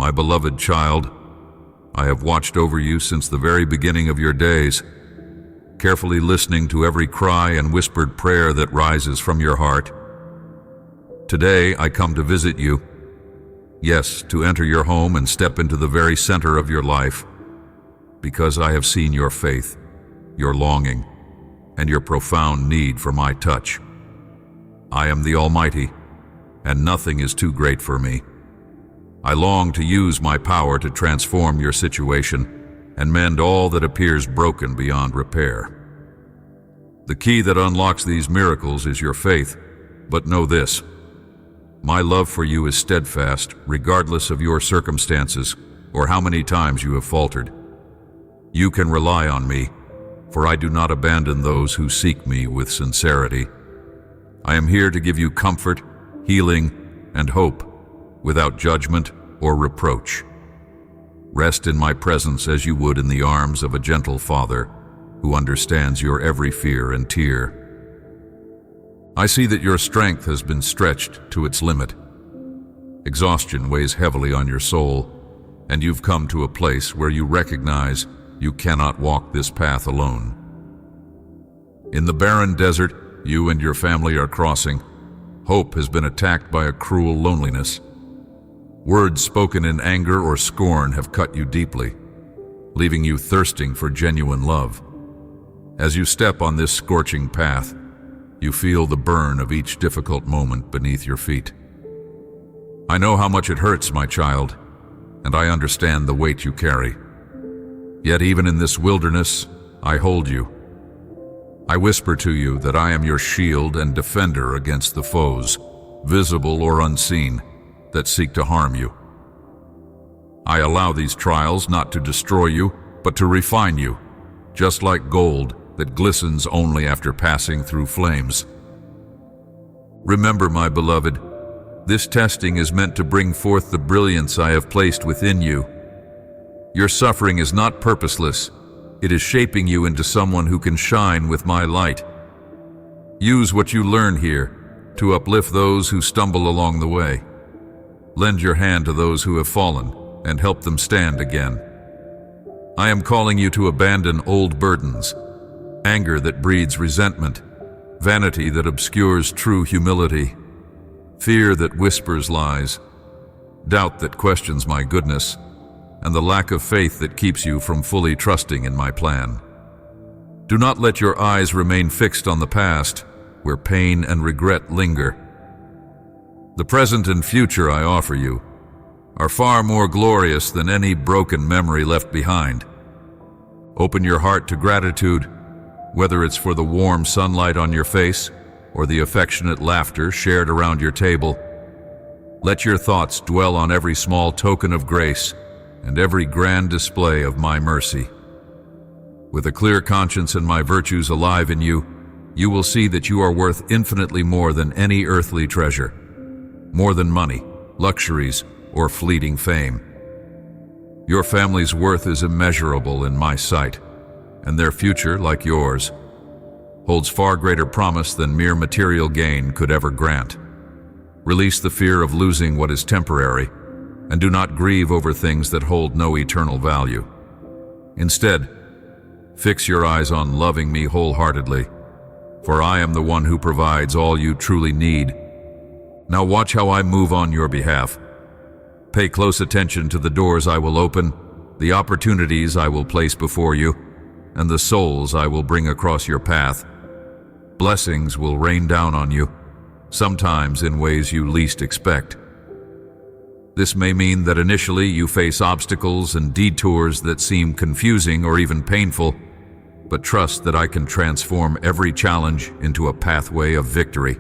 My beloved child, I have watched over you since the very beginning of your days, carefully listening to every cry and whispered prayer that rises from your heart. Today I come to visit you. Yes, to enter your home and step into the very center of your life, because I have seen your faith, your longing, and your profound need for my touch. I am the Almighty, and nothing is too great for me. I long to use my power to transform your situation and mend all that appears broken beyond repair. The key that unlocks these miracles is your faith, but know this: my love for you is steadfast, regardless of your circumstances or how many times you have faltered. You can rely on me, for I do not abandon those who seek me with sincerity. I am here to give you comfort, healing, and hope, without judgment or reproach. Rest in my presence as you would in the arms of a gentle father who understands your every fear and tear. I see that your strength has been stretched to its limit. Exhaustion weighs heavily on your soul, and you've come to a place where you recognize you cannot walk this path alone. In the barren desert you and your family are crossing, hope has been attacked by a cruel loneliness. Words spoken in anger or scorn have cut you deeply, leaving you thirsting for genuine love. As you step on this scorching path, you feel the burn of each difficult moment beneath your feet. I know how much it hurts, my child, and I understand the weight you carry. Yet even in this wilderness, I hold you. I whisper to you that I am your shield and defender against the foes, visible or unseen, that seek to harm you. I allow these trials not to destroy you, but to refine you, just like gold that glistens only after passing through flames. Remember, my beloved, this testing is meant to bring forth the brilliance I have placed within you. Your suffering is not purposeless. It is shaping you into someone who can shine with my light. Use what you learn here to uplift those who stumble along the way. Lend your hand to those who have fallen and help them stand again. I am calling you to abandon old burdens, anger that breeds resentment, vanity that obscures true humility, fear that whispers lies, doubt that questions my goodness, and the lack of faith that keeps you from fully trusting in my plan. Do not let your eyes remain fixed on the past, where pain and regret linger. The present and future I offer you are far more glorious than any broken memory left behind. Open your heart to gratitude, whether it's for the warm sunlight on your face or the affectionate laughter shared around your table. Let your thoughts dwell on every small token of grace and every grand display of my mercy. With a clear conscience and my virtues alive in you, you will see that you are worth infinitely more than any earthly treasure, more than money, luxuries, or fleeting fame. Your family's worth is immeasurable in my sight, and their future, like yours, holds far greater promise than mere material gain could ever grant. Release the fear of losing what is temporary, and do not grieve over things that hold no eternal value. Instead, fix your eyes on loving me wholeheartedly, for I am the one who provides all you truly need. Now watch how I move on your behalf. Pay close attention to the doors I will open, the opportunities I will place before you, and the souls I will bring across your path. Blessings will rain down on you, sometimes in ways you least expect. This may mean that initially you face obstacles and detours that seem confusing or even painful, but trust that I can transform every challenge into a pathway of victory.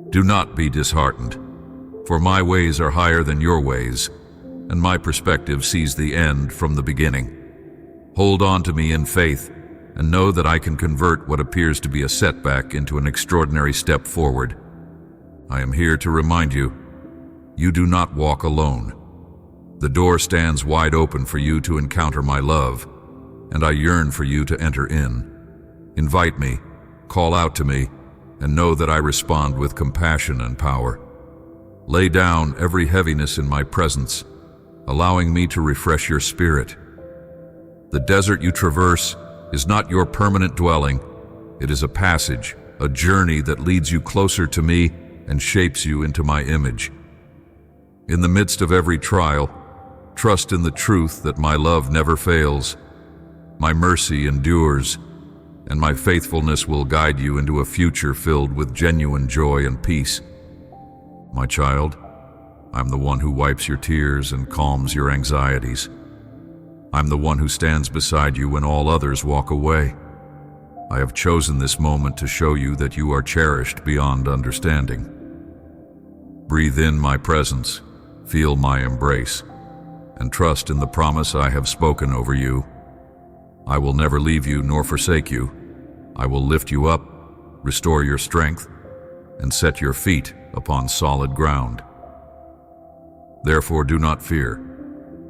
Do not be disheartened, for my ways are higher than your ways, and my perspective sees the end from the beginning. Hold on to me in faith, and know that I can convert what appears to be a setback into an extraordinary step forward. I am here to remind you, you do not walk alone. The door stands wide open for you to encounter my love, and I yearn for you to enter in. Invite me, call out to me, and know that I respond with compassion and power. Lay down every heaviness in my presence, allowing me to refresh your spirit. The desert you traverse is not your permanent dwelling. It is a passage, a journey that leads you closer to me and shapes you into my image. In the midst of every trial, trust in the truth that my love never fails, my mercy endures, and my faithfulness will guide you into a future filled with genuine joy and peace. My child, I'm the one who wipes your tears and calms your anxieties. I'm the one who stands beside you when all others walk away. I have chosen this moment to show you that you are cherished beyond understanding. Breathe in my presence, feel my embrace, and trust in the promise I have spoken over you. I will never leave you nor forsake you. I will lift you up, restore your strength, and set your feet upon solid ground. Therefore, do not fear.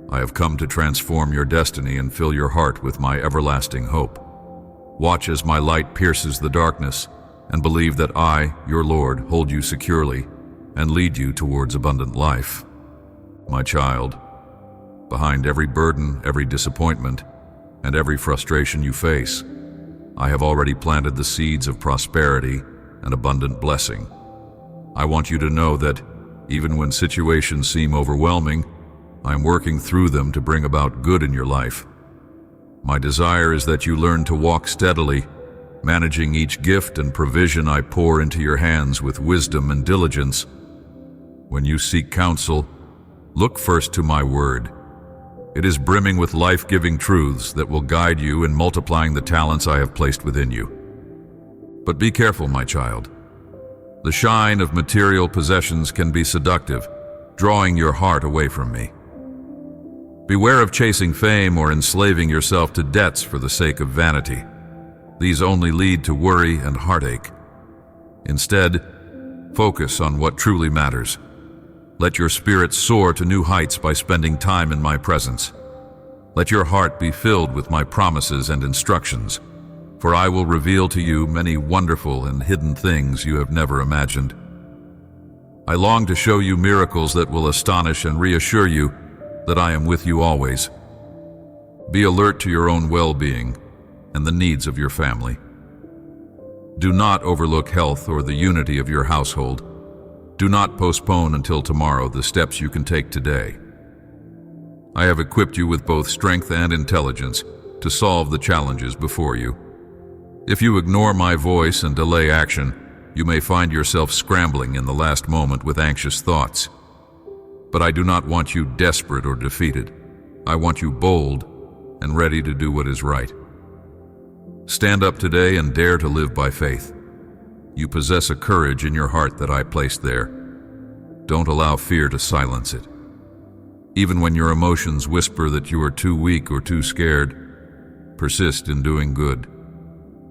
I have come to transform your destiny and fill your heart with my everlasting hope. Watch as my light pierces the darkness, and believe that I, your Lord, hold you securely and lead you towards abundant life. My child, behind every burden, every disappointment, and every frustration you face, I have already planted the seeds of prosperity and abundant blessing. I want you to know that even when situations seem overwhelming, I am working through them to bring about good in your life. My desire is that you learn to walk steadily, managing each gift and provision I pour into your hands with wisdom and diligence. When you seek counsel, look first to my word. It is brimming with life-giving truths that will guide you in multiplying the talents I have placed within you. But be careful, my child. The shine of material possessions can be seductive, drawing your heart away from me. Beware of chasing fame or enslaving yourself to debts for the sake of vanity. These only lead to worry and heartache. Instead, focus on what truly matters. Let your spirit soar to new heights by spending time in my presence. Let your heart be filled with my promises and instructions, for I will reveal to you many wonderful and hidden things you have never imagined. I long to show you miracles that will astonish and reassure you that I am with you always. Be alert to your own well-being and the needs of your family. Do not overlook health or the unity of your household. Do not postpone until tomorrow the steps you can take today. I have equipped you with both strength and intelligence to solve the challenges before you. If you ignore my voice and delay action, you may find yourself scrambling in the last moment with anxious thoughts. But I do not want you desperate or defeated. I want you bold and ready to do what is right. Stand up today and dare to live by faith. You possess a courage in your heart that I placed there. Don't allow fear to silence it. Even when your emotions whisper that you are too weak or too scared, persist in doing good.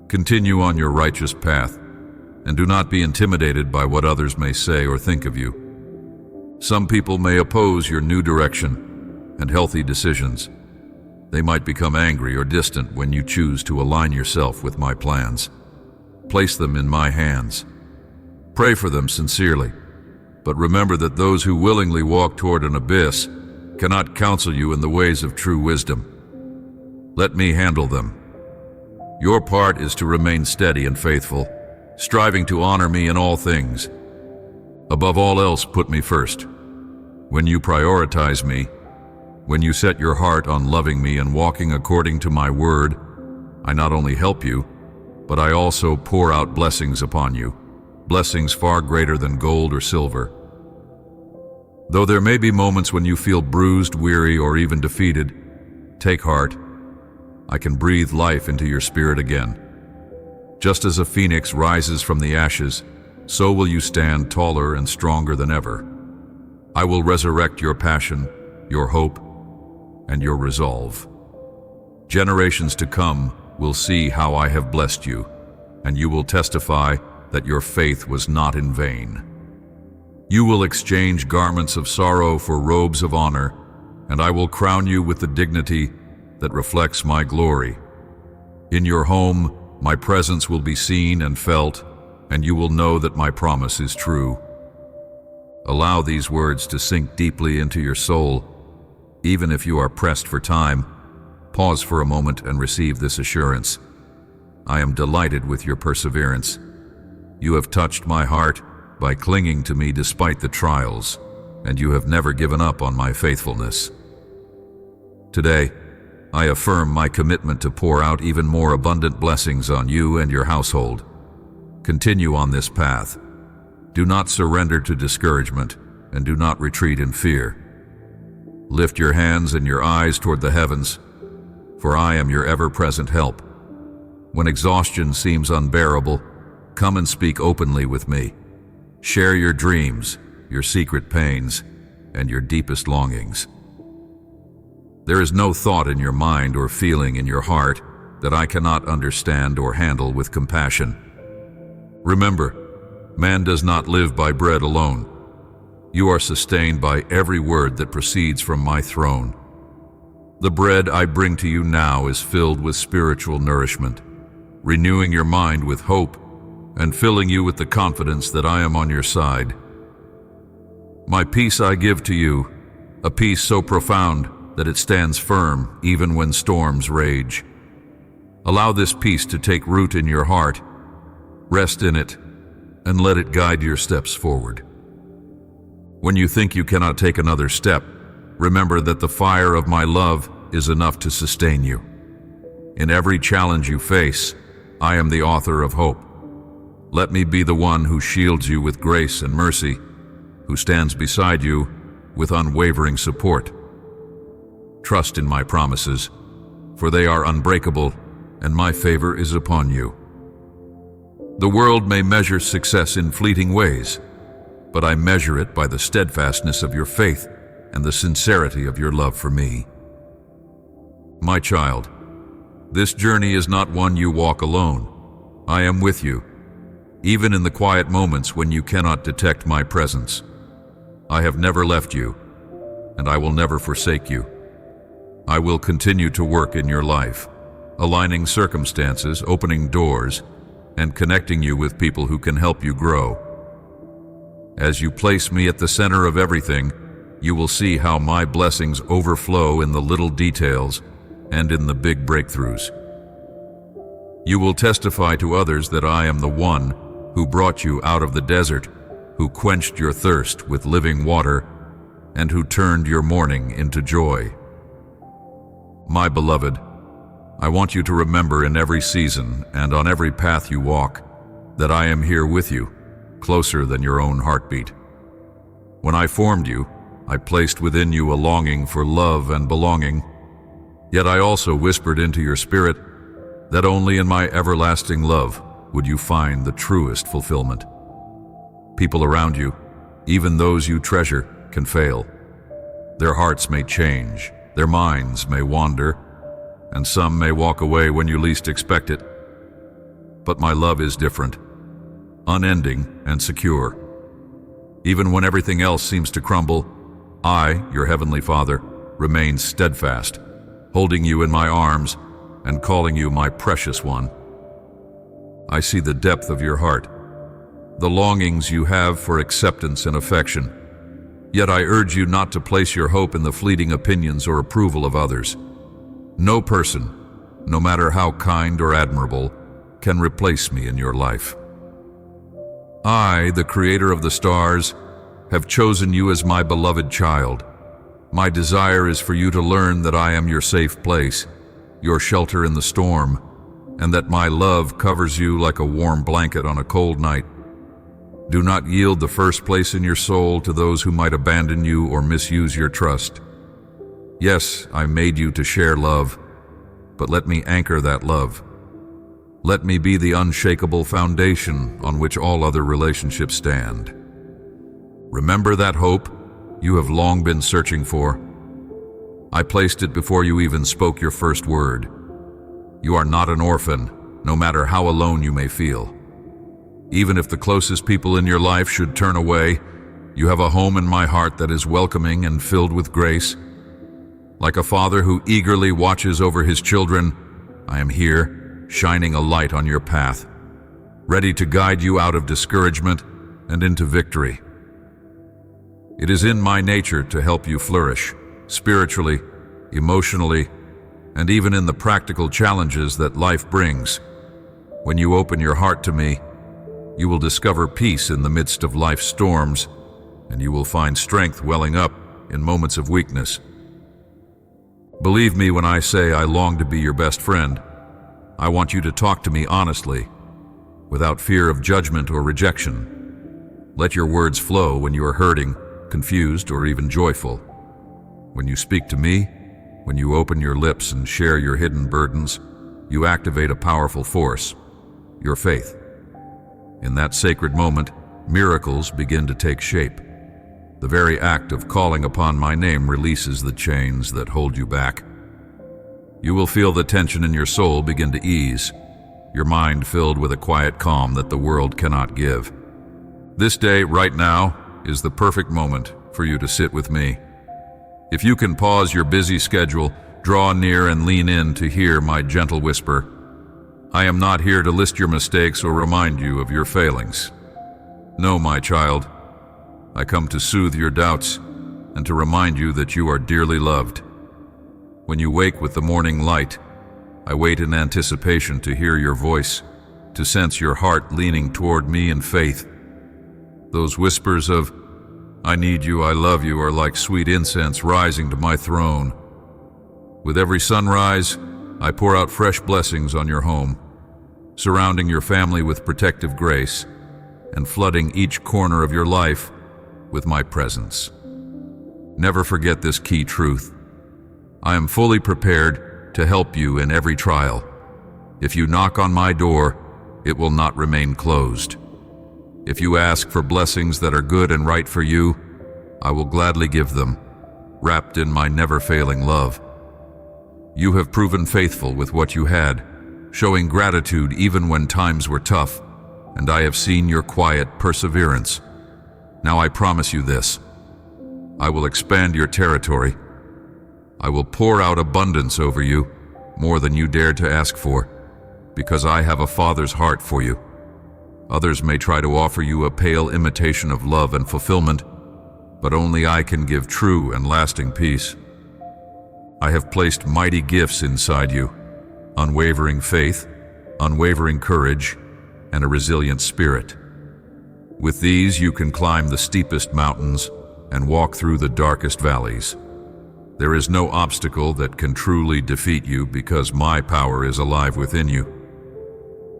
Continue on your righteous path, and do not be intimidated by what others may say or think of you. Some people may oppose your new direction and healthy decisions. They might become angry or distant when you choose to align yourself with my plans. Place them in my hands. Pray for them sincerely, but remember that those who willingly walk toward an abyss cannot counsel you in the ways of true wisdom. Let me handle them. Your part is to remain steady and faithful, striving to honor me in all things. Above all else, put me first. When you prioritize me, when you set your heart on loving me and walking according to my word, I not only help you, but I also pour out blessings upon you, blessings far greater than gold or silver. Though there may be moments when you feel bruised, weary, or even defeated, take heart. I can breathe life into your spirit again. Just as a phoenix rises from the ashes, so will you stand taller and stronger than ever. I will resurrect your passion, your hope, and your resolve. Generations to come will see how I have blessed you, and you will testify that your faith was not in vain. You will exchange garments of sorrow for robes of honor, and I will crown you with the dignity that reflects my glory. In your home, my presence will be seen and felt, and you will know that my promise is true. Allow these words to sink deeply into your soul. Even if you are pressed for time, pause for a moment and receive this assurance. I am delighted with your perseverance. You have touched my heart by clinging to me despite the trials, and you have never given up on my faithfulness. Today, I affirm my commitment to pour out even more abundant blessings on you and your household. Continue on this path. Do not surrender to discouragement, and do not retreat in fear. Lift your hands and your eyes toward the heavens, for I am your ever-present help. When exhaustion seems unbearable, come and speak openly with me. Share your dreams, your secret pains, and your deepest longings. There is no thought in your mind or feeling in your heart that I cannot understand or handle with compassion. Remember, man does not live by bread alone. You are sustained by every word that proceeds from my throne. The bread I bring to you now is filled with spiritual nourishment, renewing your mind with hope and filling you with the confidence that I am on your side. My peace I give to you, a peace so profound that it stands firm even when storms rage. Allow this peace to take root in your heart. Rest in it, and let it guide your steps forward. When you think you cannot take another step, remember that the fire of my love is enough to sustain you. In every challenge you face, I am the author of hope. Let me be the one who shields you with grace and mercy, who stands beside you with unwavering support. Trust in my promises, for they are unbreakable, and my favor is upon you. The world may measure success in fleeting ways, but I measure it by the steadfastness of your faith and the sincerity of your love for me. My child, this journey is not one you walk alone. I am with you, even in the quiet moments when you cannot detect my presence. I have never left you, and I will never forsake you. I will continue to work in your life, aligning circumstances, opening doors, and connecting you with people who can help you grow. As you place me at the center of everything, you will see how my blessings overflow in the little details and in the big breakthroughs. You will testify to others that I am the one who brought you out of the desert, who quenched your thirst with living water, and who turned your mourning into joy. My beloved, I want you to remember in every season and on every path you walk that I am here with you, closer than your own heartbeat. When I formed you, I placed within you a longing for love and belonging, yet I also whispered into your spirit that only in my everlasting love would you find the truest fulfillment. People around you, even those you treasure, can fail. Their hearts may change, their minds may wander, and some may walk away when you least expect it. But my love is different, unending and secure. Even when everything else seems to crumble, I, your heavenly Father, remain steadfast, holding you in my arms and calling you my precious one. I see the depth of your heart, the longings you have for acceptance and affection. Yet I urge you not to place your hope in the fleeting opinions or approval of others. No person, no matter how kind or admirable, can replace me in your life. I, the creator of the stars, have chosen you as my beloved child. My desire is for you to learn that I am your safe place, your shelter in the storm, and that my love covers you like a warm blanket on a cold night. Do not yield the first place in your soul to those who might abandon you or misuse your trust. Yes, I made you to share love, but let me anchor that love. Let me be the unshakable foundation on which all other relationships stand. Remember that hope you have long been searching for. I placed it before you even spoke your first word. You are not an orphan, no matter how alone you may feel. Even if the closest people in your life should turn away, you have a home in my heart that is welcoming and filled with grace. Like a father who eagerly watches over his children, I am here, shining a light on your path, ready to guide you out of discouragement and into victory. It is in my nature to help you flourish, spiritually, emotionally, and even in the practical challenges that life brings. When you open your heart to me, you will discover peace in the midst of life's storms, and you will find strength welling up in moments of weakness. Believe me when I say I long to be your best friend. I want you to talk to me honestly, without fear of judgment or rejection. Let your words flow when you are hurting, confused, or even joyful. When you speak to me, when you open your lips and share your hidden burdens, you activate a powerful force, your faith. In that sacred moment, miracles begin to take shape. The very act of calling upon my name releases the chains that hold you back. You will feel the tension in your soul begin to ease, your mind filled with a quiet calm that the world cannot give. This day, right now, is the perfect moment for you to sit with me. If you can pause your busy schedule, draw near and lean in to hear my gentle whisper. I am not here to list your mistakes or remind you of your failings. No, my child. I come to soothe your doubts and to remind you that you are dearly loved. When you wake with the morning light, I wait in anticipation to hear your voice, to sense your heart leaning toward me in faith. Those whispers of, "I need you, I love you," are like sweet incense rising to my throne. With every sunrise, I pour out fresh blessings on your home, surrounding your family with protective grace and flooding each corner of your life with my presence. Never forget this key truth. I am fully prepared to help you in every trial. If you knock on my door, it will not remain closed. If you ask for blessings that are good and right for you, I will gladly give them, wrapped in my never-failing love. You have proven faithful with what you had, showing gratitude even when times were tough, and I have seen your quiet perseverance. Now I promise you this. I will expand your territory. I will pour out abundance over you, more than you dared to ask for, because I have a father's heart for you. Others may try to offer you a pale imitation of love and fulfillment, but only I can give true and lasting peace. I have placed mighty gifts inside you, unwavering faith, unwavering courage, and a resilient spirit. With these, you can climb the steepest mountains and walk through the darkest valleys. There is no obstacle that can truly defeat you because my power is alive within you.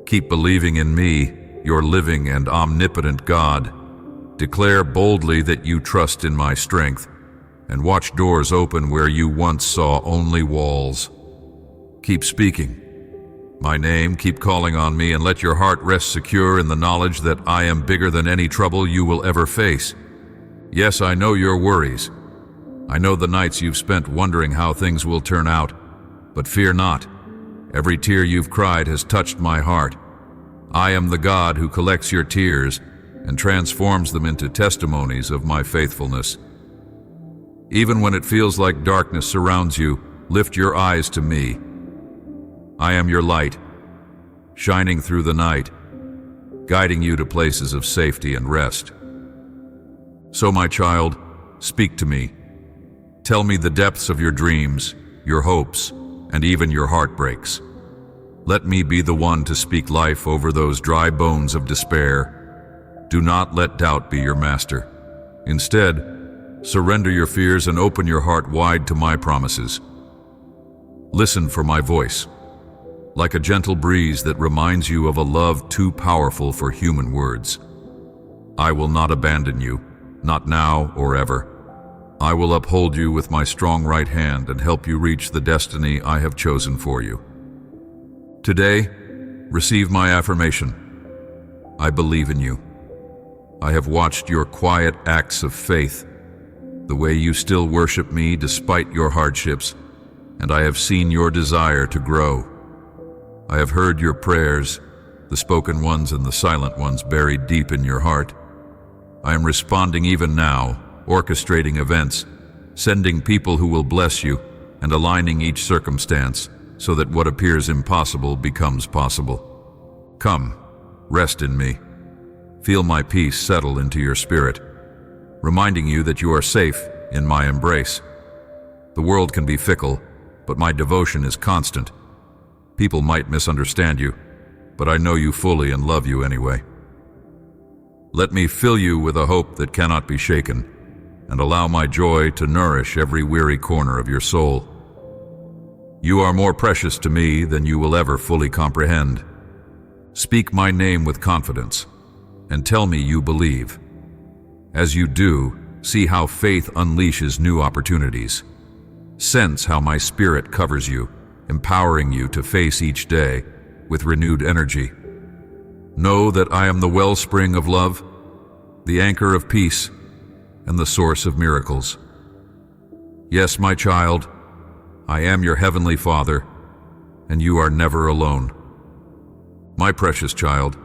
Keep believing in me, your living and omnipotent God. Declare boldly that you trust in my strength, and watch doors open where you once saw only walls. Keep speaking my name, keep calling on me, and let your heart rest secure in the knowledge that I am bigger than any trouble you will ever face. Yes, I know your worries. I know the nights you've spent wondering how things will turn out, but fear not. Every tear you've cried has touched my heart. I am the God who collects your tears and transforms them into testimonies of my faithfulness. Even when it feels like darkness surrounds you, lift your eyes to me. I am your light, shining through the night, guiding you to places of safety and rest. So, my child, speak to me. Tell me the depths of your dreams, your hopes, and even your heartbreaks. Let me be the one to speak life over those dry bones of despair. Do not let doubt be your master. Instead, surrender your fears and open your heart wide to my promises. Listen for my voice, like a gentle breeze that reminds you of a love too powerful for human words. I will not abandon you, not now or ever. I will uphold you with my strong right hand and help you reach the destiny I have chosen for you. Today, receive my affirmation. I believe in you. I have watched your quiet acts of faith, the way you still worship me despite your hardships, and I have seen your desire to grow. I have heard your prayers, the spoken ones and the silent ones buried deep in your heart. I am responding even now, orchestrating events, sending people who will bless you, and aligning each circumstance so that what appears impossible becomes possible. Come, rest in me. Feel my peace settle into your spirit, reminding you that you are safe in my embrace. The world can be fickle, but my devotion is constant. People might misunderstand you, but I know you fully and love you anyway. Let me fill you with a hope that cannot be shaken, and allow my joy to nourish every weary corner of your soul. You are more precious to me than you will ever fully comprehend. Speak my name with confidence, and tell me you believe. As you do, see how faith unleashes new opportunities. Sense how my spirit covers you, empowering you to face each day with renewed energy. Know that I am the wellspring of love, the anchor of peace, and the source of miracles. Yes, my child, I am your heavenly Father, and you are never alone. My precious child,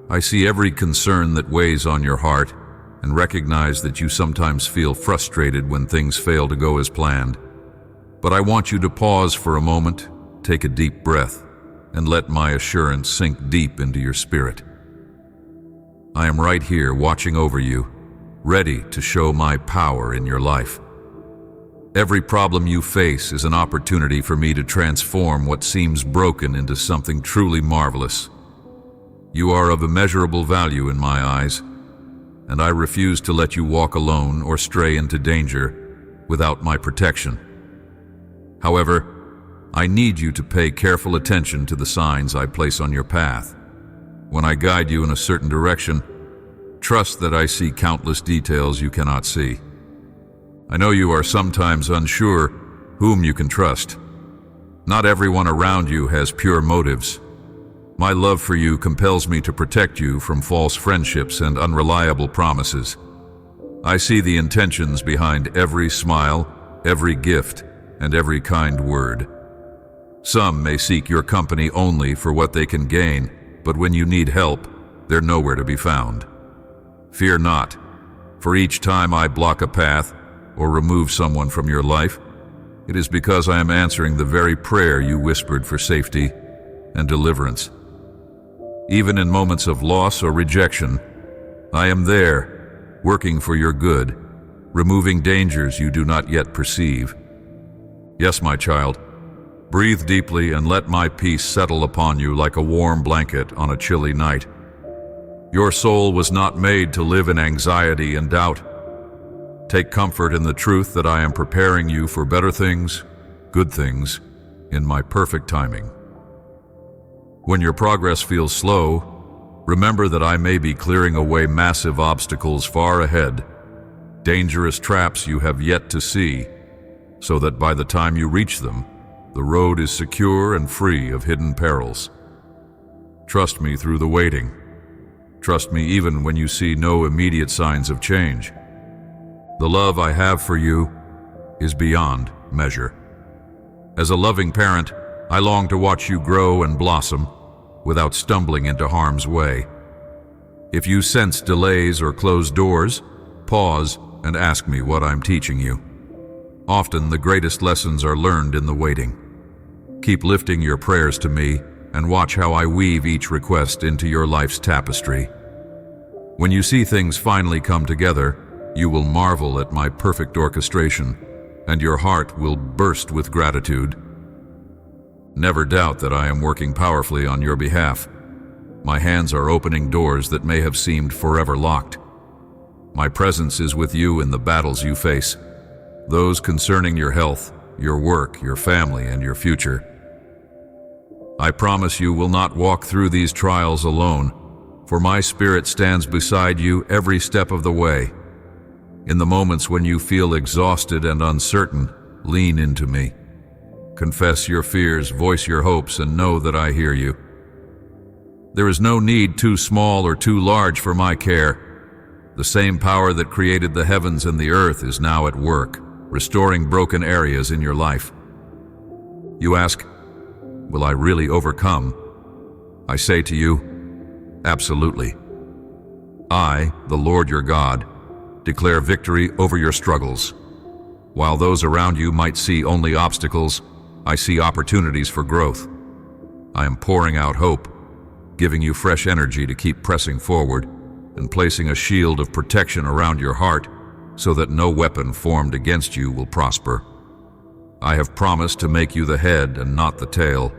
I see every concern that weighs on your heart and recognize that you sometimes feel frustrated when things fail to go as planned. But I want you to pause for a moment, take a deep breath, and let my assurance sink deep into your spirit. I am right here watching over you, ready to show my power in your life. Every problem you face is an opportunity for me to transform what seems broken into something truly marvelous. You are of immeasurable value in my eyes, and I refuse to let you walk alone or stray into danger without my protection. However, I need you to pay careful attention to the signs I place on your path. When I guide you in a certain direction, trust that I see countless details you cannot see. I know you are sometimes unsure whom you can trust. Not everyone around you has pure motives. My love for you compels me to protect you from false friendships and unreliable promises. I see the intentions behind every smile, every gift, and every kind word. Some may seek your company only for what they can gain, but when you need help, they're nowhere to be found. Fear not, for each time I block a path or remove someone from your life, it is because I am answering the very prayer you whispered for safety and deliverance. Even in moments of loss or rejection, I am there, working for your good, removing dangers you do not yet perceive. Yes, my child, breathe deeply and let my peace settle upon you like a warm blanket on a chilly night. Your soul was not made to live in anxiety and doubt. Take comfort in the truth that I am preparing you for better things, good things, in my perfect timing. When your progress feels slow, remember that I may be clearing away massive obstacles far ahead, dangerous traps you have yet to see, so that by the time you reach them, the road is secure and free of hidden perils. Trust me through the waiting. Trust me even when you see no immediate signs of change. The love I have for you is beyond measure. As a loving parent, I long to watch you grow and blossom without stumbling into harm's way. If you sense delays or closed doors, pause and ask me what I'm teaching you. Often the greatest lessons are learned in the waiting. Keep lifting your prayers to me and watch how I weave each request into your life's tapestry. When you see things finally come together, you will marvel at my perfect orchestration, and your heart will burst with gratitude. Never doubt that I am working powerfully on your behalf. My hands are opening doors that may have seemed forever locked. My presence is with you in the battles you face, those concerning your health, your work, your family, and your future. I promise you will not walk through these trials alone, for my spirit stands beside you every step of the way. In the moments when you feel exhausted and uncertain, lean into me. Confess your fears, voice your hopes, and know that I hear you. There is no need too small or too large for my care. The same power that created the heavens and the earth is now at work, restoring broken areas in your life. You ask, will I really overcome? I say to you, absolutely. I, the Lord your God, declare victory over your struggles. While those around you might see only obstacles, I see opportunities for growth. I am pouring out hope, giving you fresh energy to keep pressing forward, and placing a shield of protection around your heart so that no weapon formed against you will prosper. I have promised to make you the head and not the tail,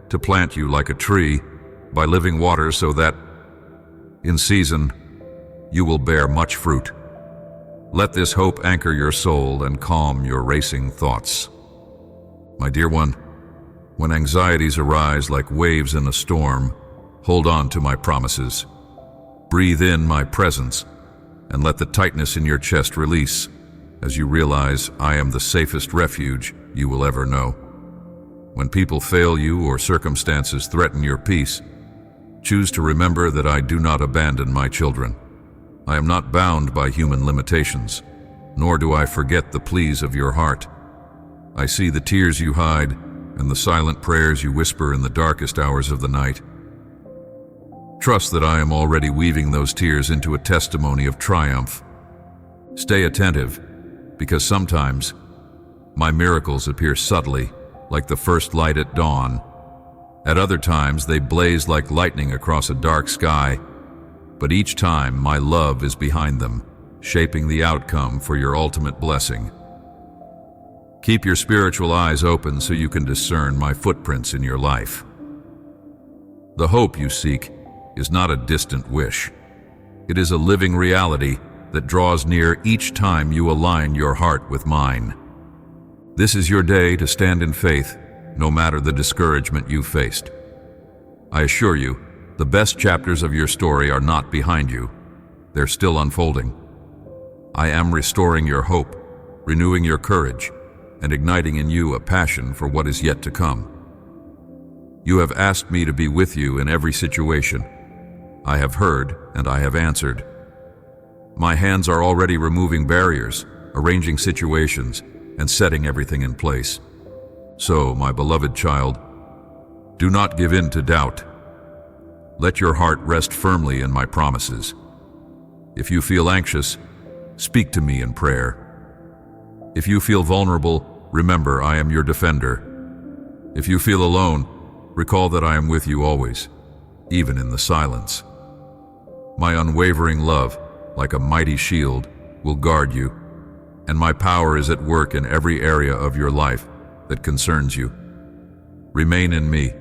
to plant you like a tree by living water so that, in season, you will bear much fruit. Let this hope anchor your soul and calm your racing thoughts. My dear one, when anxieties arise like waves in a storm, hold on to my promises. Breathe in my presence and let the tightness in your chest release as you realize I am the safest refuge you will ever know. When people fail you or circumstances threaten your peace, choose to remember that I do not abandon my children. I am not bound by human limitations, nor do I forget the pleas of your heart. I see the tears you hide and the silent prayers you whisper in the darkest hours of the night. Trust that I am already weaving those tears into a testimony of triumph. Stay attentive, because sometimes my miracles appear subtly, like the first light at dawn. At other times, they blaze like lightning across a dark sky, but each time my love is behind them, shaping the outcome for your ultimate blessing. Keep your spiritual eyes open so you can discern my footprints in your life. The hope you seek is not a distant wish. It is a living reality that draws near each time you align your heart with mine. This is your day to stand in faith, no matter the discouragement you faced. I assure you, the best chapters of your story are not behind you. They're still unfolding. I am restoring your hope, renewing your courage, and igniting in you a passion for what is yet to come. You have asked me to be with you in every situation. I have heard and I have answered. My hands are already removing barriers, arranging situations, and setting everything in place. So, my beloved child, do not give in to doubt. Let your heart rest firmly in my promises. If you feel anxious, speak to me in prayer. If you feel vulnerable, remember I am your defender. If you feel alone, recall that I am with you always, even in the silence. My unwavering love, like a mighty shield, will guard you, and my power is at work in every area of your life that concerns you. Remain in me,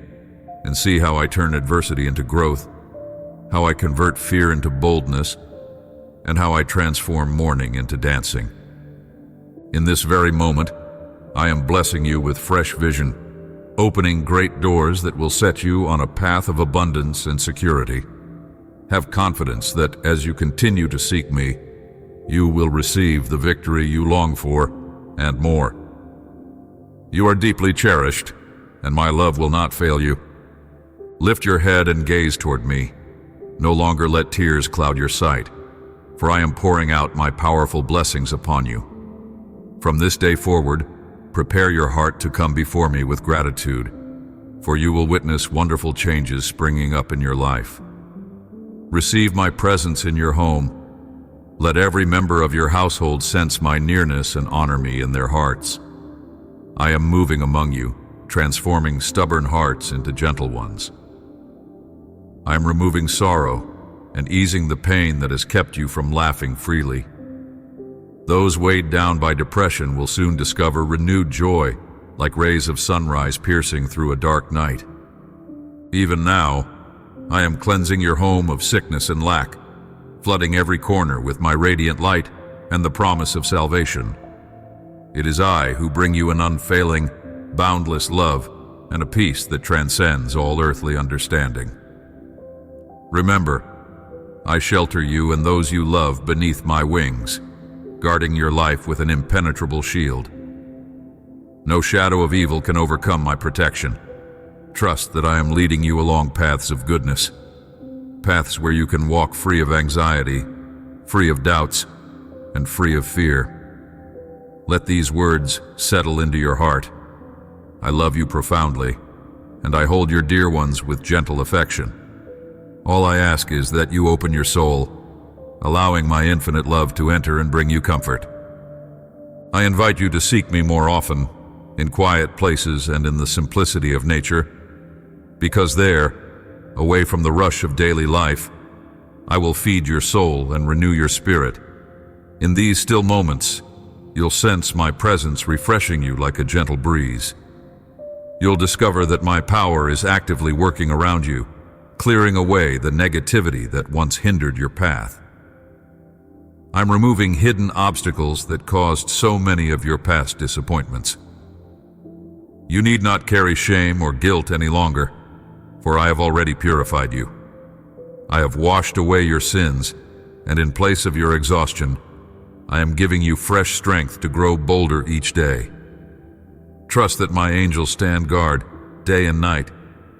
and see how I turn adversity into growth, how I convert fear into boldness, and how I transform mourning into dancing. In this very moment, I am blessing you with fresh vision, opening great doors that will set you on a path of abundance and security. Have confidence that as you continue to seek me, you will receive the victory you long for and more. You are deeply cherished, and my love will not fail you. Lift your head and gaze toward me. No longer let tears cloud your sight, for I am pouring out my powerful blessings upon you. From this day forward, prepare your heart to come before me with gratitude, for you will witness wonderful changes springing up in your life. Receive my presence in your home. Let every member of your household sense my nearness and honor me in their hearts. I am moving among you, transforming stubborn hearts into gentle ones. I am removing sorrow and easing the pain that has kept you from laughing freely. Those weighed down by depression will soon discover renewed joy, like rays of sunrise piercing through a dark night. Even now, I am cleansing your home of sickness and lack, flooding every corner with my radiant light and the promise of salvation. It is I who bring you an unfailing, boundless love and a peace that transcends all earthly understanding. Remember, I shelter you and those you love beneath my wings, guarding your life with an impenetrable shield. No shadow of evil can overcome my protection. Trust that I am leading you along paths of goodness, paths where you can walk free of anxiety, free of doubts, and free of fear. Let these words settle into your heart. I love you profoundly, and I hold your dear ones with gentle affection. All I ask is that you open your soul, allowing my infinite love to enter and bring you comfort. I invite you to seek me more often, in quiet places and in the simplicity of nature, because there, away from the rush of daily life, I will feed your soul and renew your spirit. In these still moments, You'll sense my presence refreshing you like a gentle breeze. You'll discover that my power is actively working around you, clearing away the negativity that once hindered your path. I'm removing hidden obstacles that caused so many of your past disappointments. You need not carry shame or guilt any longer, for I have already purified you. I have washed away your sins, and in place of your exhaustion, I am giving you fresh strength to grow bolder each day. Trust that my angels stand guard, day and night,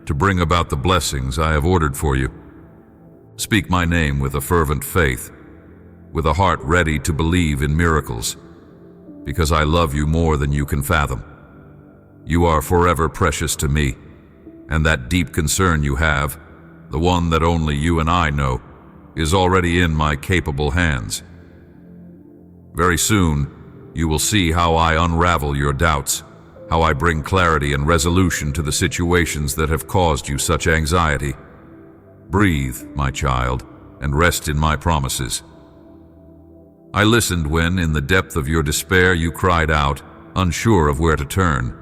to bring about the blessings I have ordered for you. Speak my name with a fervent faith, with a heart ready to believe in miracles, because I love you more than you can fathom. You are forever precious to me, and that deep concern you have, the one that only you and I know, is already in my capable hands. Very soon, you will see how I unravel your doubts, how I bring clarity and resolution to the situations that have caused you such anxiety. Breathe, my child, and rest in my promises. I listened when, in the depth of your despair, you cried out, unsure of where to turn.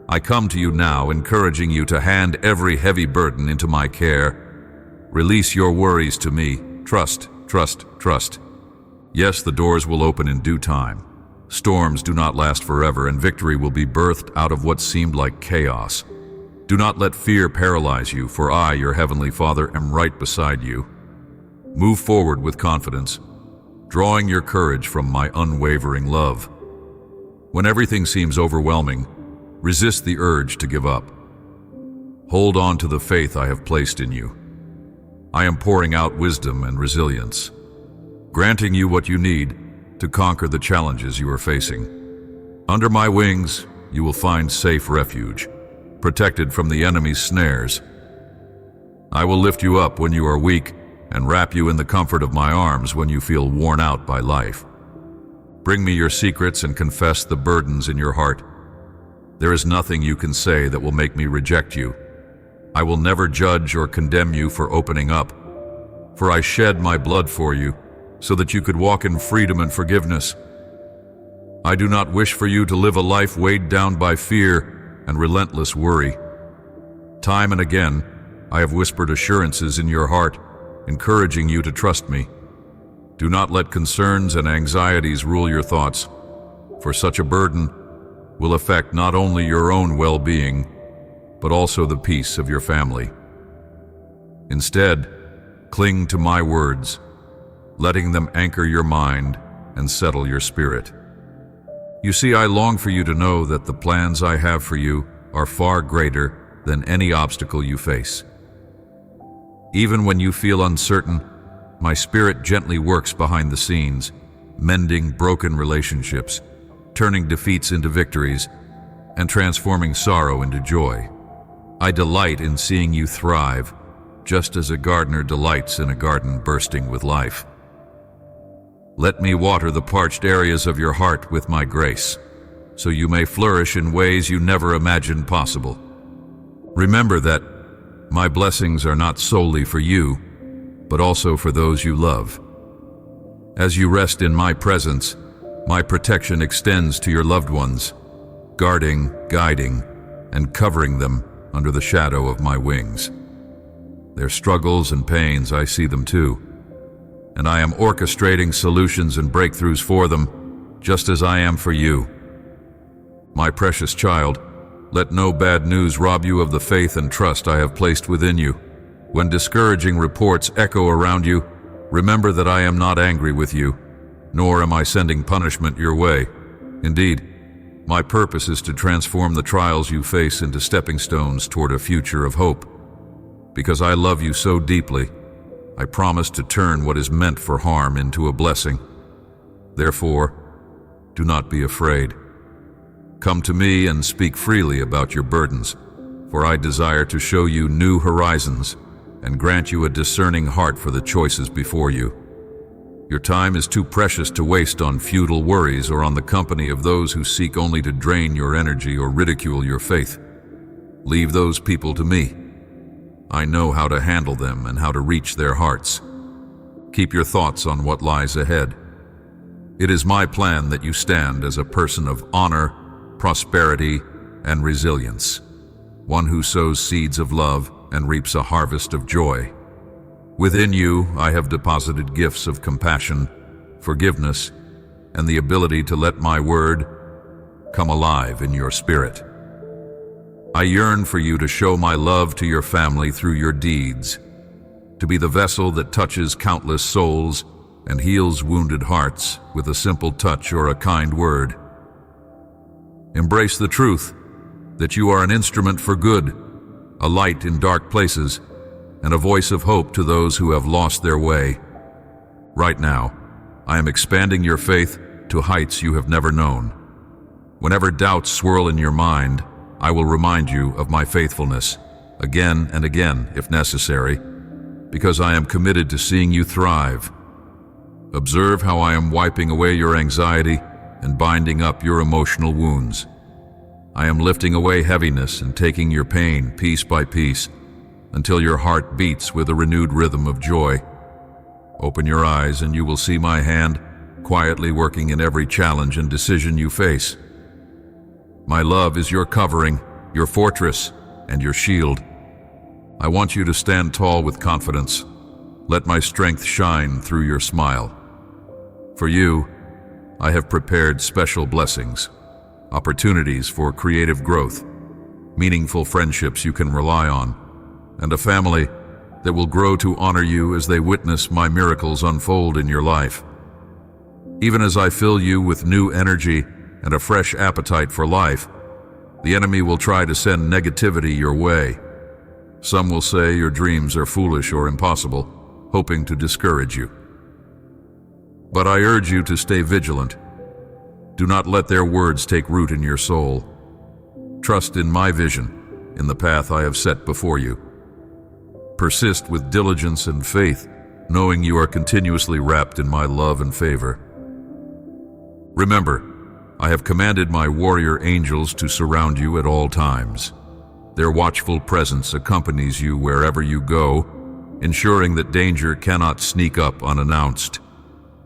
I come to you now, encouraging you to hand every heavy burden into my care. Release your worries to me. Trust, trust, trust. Yes, the doors will open in due time. Storms do not last forever, and victory will be birthed out of what seemed like chaos. Do not let fear paralyze you, for I, your heavenly Father, am right beside you. Move forward with confidence, drawing your courage from my unwavering love. When everything seems overwhelming, resist the urge to give up. Hold on to the faith I have placed in you. I am pouring out wisdom and resilience, granting you what you need to conquer the challenges you are facing. Under my wings, you will find safe refuge, protected from the enemy's snares. I will lift you up when you are weak and wrap you in the comfort of my arms when you feel worn out by life. Bring me your secrets and confess the burdens in your heart. There is nothing you can say that will make me reject you. I will never judge or condemn you for opening up, for I shed my blood for you, so that you could walk in freedom and forgiveness. I do not wish for you to live a life weighed down by fear and relentless worry. Time and again, I have whispered assurances in your heart, encouraging you to trust me. Do not let concerns and anxieties rule your thoughts, for such a burden will affect not only your own well-being, but also the peace of your family. Instead, cling to my words, letting them anchor your mind and settle your spirit. You see, I long for you to know that the plans I have for you are far greater than any obstacle you face. Even when you feel uncertain, my spirit gently works behind the scenes, mending broken relationships, turning defeats into victories, and transforming sorrow into joy. I delight in seeing you thrive, just as a gardener delights in a garden bursting with life. Let me water the parched areas of your heart with my grace, so you may flourish in ways you never imagined possible. Remember that my blessings are not solely for you, but also for those you love. As you rest in my presence, my protection extends to your loved ones, guarding, guiding, and covering them under the shadow of my wings. Their struggles and pains, I see them too, and I am orchestrating solutions and breakthroughs for them, just as I am for you. My precious child, let no bad news rob you of the faith and trust I have placed within you. When discouraging reports echo around you, remember that I am not angry with you, nor am I sending punishment your way. Indeed, my purpose is to transform the trials you face into stepping stones toward a future of hope. Because I love you so deeply, I promise to turn what is meant for harm into a blessing. Therefore, do not be afraid. Come to me and speak freely about your burdens, for I desire to show you new horizons and grant you a discerning heart for the choices before you. Your time is too precious to waste on futile worries or on the company of those who seek only to drain your energy or ridicule your faith. Leave those people to me. I know how to handle them and how to reach their hearts. Keep your thoughts on what lies ahead. It is my plan that you stand as a person of honor, prosperity, and resilience, one who sows seeds of love and reaps a harvest of joy. Within you, I have deposited gifts of compassion, forgiveness, and the ability to let my word come alive in your spirit. I yearn for you to show my love to your family through your deeds, to be the vessel that touches countless souls and heals wounded hearts with a simple touch or a kind word. Embrace the truth that you are an instrument for good, a light in dark places, and a voice of hope to those who have lost their way. Right now, I am expanding your faith to heights you have never known. Whenever doubts swirl in your mind, I will remind you of my faithfulness, again and again if necessary, because I am committed to seeing you thrive. Observe how I am wiping away your anxiety and binding up your emotional wounds. I am lifting away heaviness and taking your pain piece by piece until your heart beats with a renewed rhythm of joy. Open your eyes and you will see my hand quietly working in every challenge and decision you face. My love is your covering, your fortress, and your shield. I want you to stand tall with confidence. Let my strength shine through your smile. For you, I have prepared special blessings, opportunities for creative growth, meaningful friendships you can rely on, and a family that will grow to honor you as they witness my miracles unfold in your life. Even as I fill you with new energy and a fresh appetite for life, the enemy will try to send negativity your way. Some will say your dreams are foolish or impossible, hoping to discourage you. But I urge you to stay vigilant. Do not let their words take root in your soul. Trust in my vision, in the path I have set before you. Persist with diligence and faith, knowing you are continuously wrapped in my love and favor. Remember, I have commanded my warrior angels to surround you at all times. Their watchful presence accompanies you wherever you go, ensuring that danger cannot sneak up unannounced.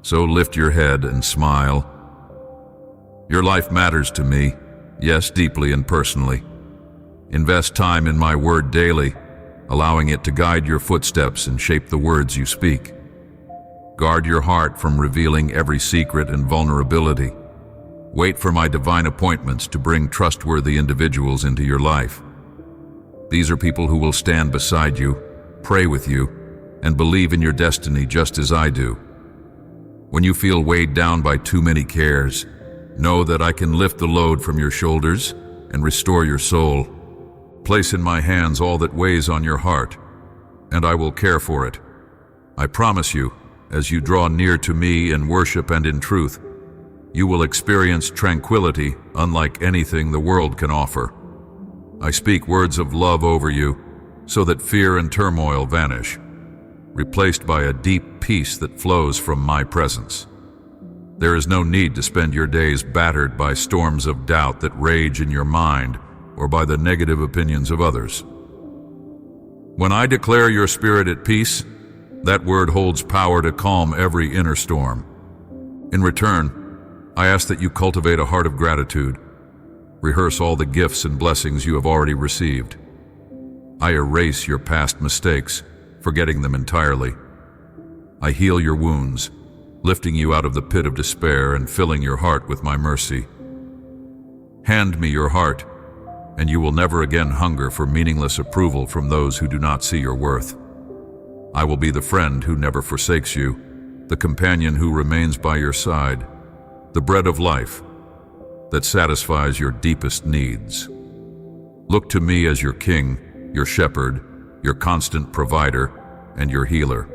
So lift your head and smile. Your life matters to me, yes, deeply and personally. Invest time in my word daily, allowing it to guide your footsteps and shape the words you speak. Guard your heart from revealing every secret and vulnerability. Wait for my divine appointments to bring trustworthy individuals into your life. These are people who will stand beside you, pray with you, and believe in your destiny just as I do. When you feel weighed down by too many cares, know that I can lift the load from your shoulders and restore your soul. Place in my hands all that weighs on your heart, and I will care for it. I promise you, as you draw near to me in worship and in truth, you will experience tranquility unlike anything the world can offer. I speak words of love over you so that fear and turmoil vanish, replaced by a deep peace that flows from my presence. There is no need to spend your days battered by storms of doubt that rage in your mind or by the negative opinions of others. When I declare your spirit at peace, that word holds power to calm every inner storm. In return, I ask that you cultivate a heart of gratitude. Rehearse all the gifts and blessings you have already received. I erase your past mistakes, forgetting them entirely. I heal your wounds, lifting you out of the pit of despair and filling your heart with my mercy. Hand me your heart, and you will never again hunger for meaningless approval from those who do not see your worth. I will be the friend who never forsakes you, the companion who remains by your side, the bread of life that satisfies your deepest needs. Look to me as your king, your shepherd, your constant provider, and your healer.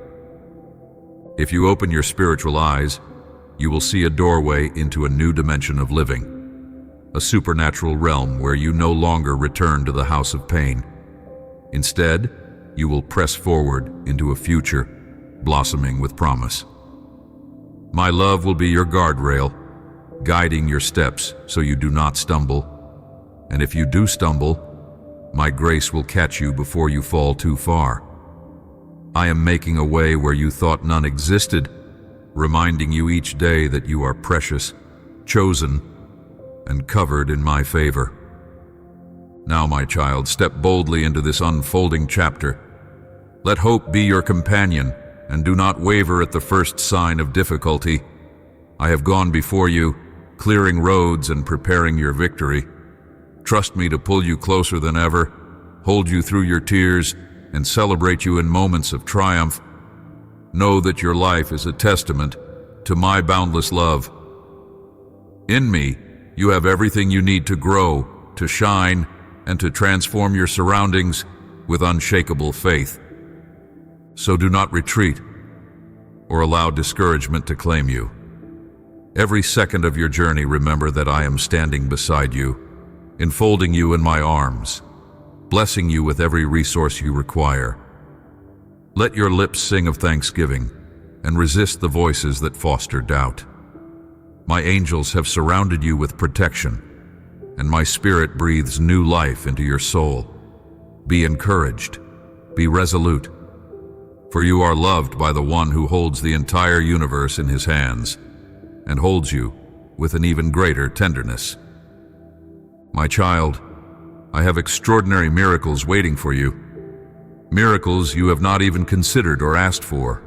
If you open your spiritual eyes, you will see a doorway into a new dimension of living, a supernatural realm where you no longer return to the house of pain. Instead, you will press forward into a future blossoming with promise. My love will be your guardrail, guiding your steps so you do not stumble. And if you do stumble, my grace will catch you before you fall too far. I am making a way where you thought none existed, reminding you each day that you are precious, chosen, and covered in my favor. Now, my child, step boldly into this unfolding chapter. Let hope be your companion, and do not waver at the first sign of difficulty. I have gone before you, clearing roads and preparing your victory. Trust me to pull you closer than ever, hold you through your tears, and celebrate you in moments of triumph. Know that your life is a testament to my boundless love. In me, you have everything you need to grow, to shine, and to transform your surroundings with unshakable faith. So do not retreat or allow discouragement to claim you. Every second of your journey, remember that I am standing beside you, enfolding you in my arms, blessing you with every resource you require. Let your lips sing of thanksgiving and resist the voices that foster doubt. My angels have surrounded you with protection, and my spirit breathes new life into your soul. Be encouraged, be resolute, for you are loved by the one who holds the entire universe in his hands and holds you with an even greater tenderness. My child, I have extraordinary miracles waiting for you, miracles you have not even considered or asked for.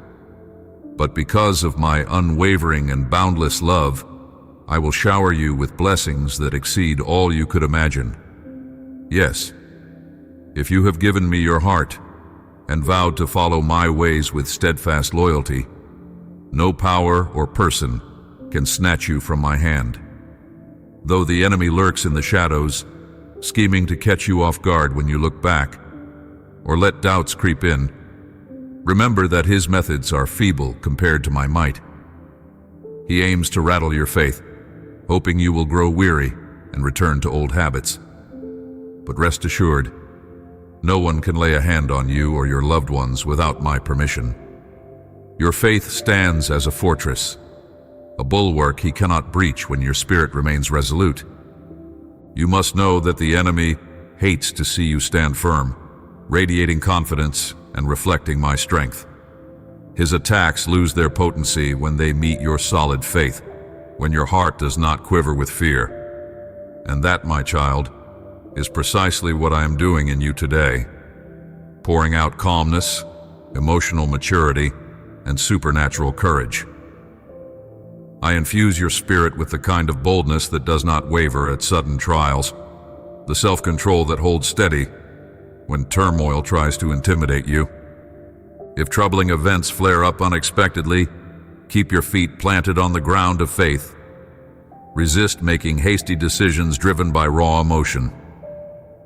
But because of my unwavering and boundless love, I will shower you with blessings that exceed all you could imagine. Yes, if you have given me your heart and vowed to follow my ways with steadfast loyalty, no power or person can snatch you from my hand. Though the enemy lurks in the shadows, scheming to catch you off guard when you look back, or let doubts creep in, remember that his methods are feeble compared to my might. He aims to rattle your faith, hoping you will grow weary and return to old habits. But rest assured, no one can lay a hand on you or your loved ones without my permission. Your faith stands as a fortress, a bulwark he cannot breach when your spirit remains resolute. You must know that the enemy hates to see you stand firm, radiating confidence and reflecting my strength. His attacks lose their potency when they meet your solid faith, when your heart does not quiver with fear. And that, my child, is precisely what I am doing in you today, pouring out calmness, emotional maturity, and supernatural courage. I infuse your spirit with the kind of boldness that does not waver at sudden trials, the self-control that holds steady when turmoil tries to intimidate you. If troubling events flare up unexpectedly, keep your feet planted on the ground of faith. Resist making hasty decisions driven by raw emotion.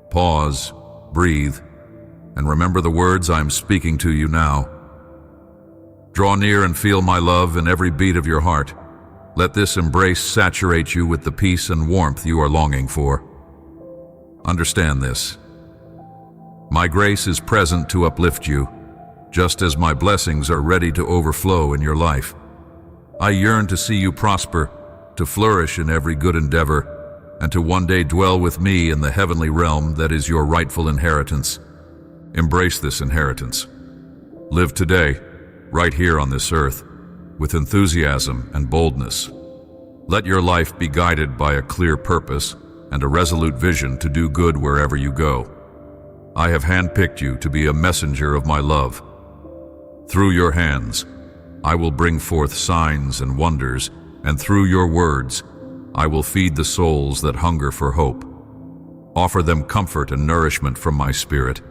Pause, breathe, and remember the words I am speaking to you now. Draw near and feel my love in every beat of your heart. Let this embrace saturate you with the peace and warmth you are longing for. Understand this. My grace is present to uplift you, just as my blessings are ready to overflow in your life. I yearn to see you prosper, to flourish in every good endeavor, and to one day dwell with me in the heavenly realm that is your rightful inheritance. Embrace this inheritance. Live today, right here on this earth, with enthusiasm and boldness. Let your life be guided by a clear purpose and a resolute vision to do good wherever you go. I have handpicked you to be a messenger of my love. Through your hands, I will bring forth signs and wonders, and through your words, I will feed the souls that hunger for hope. Offer them comfort and nourishment from my spirit,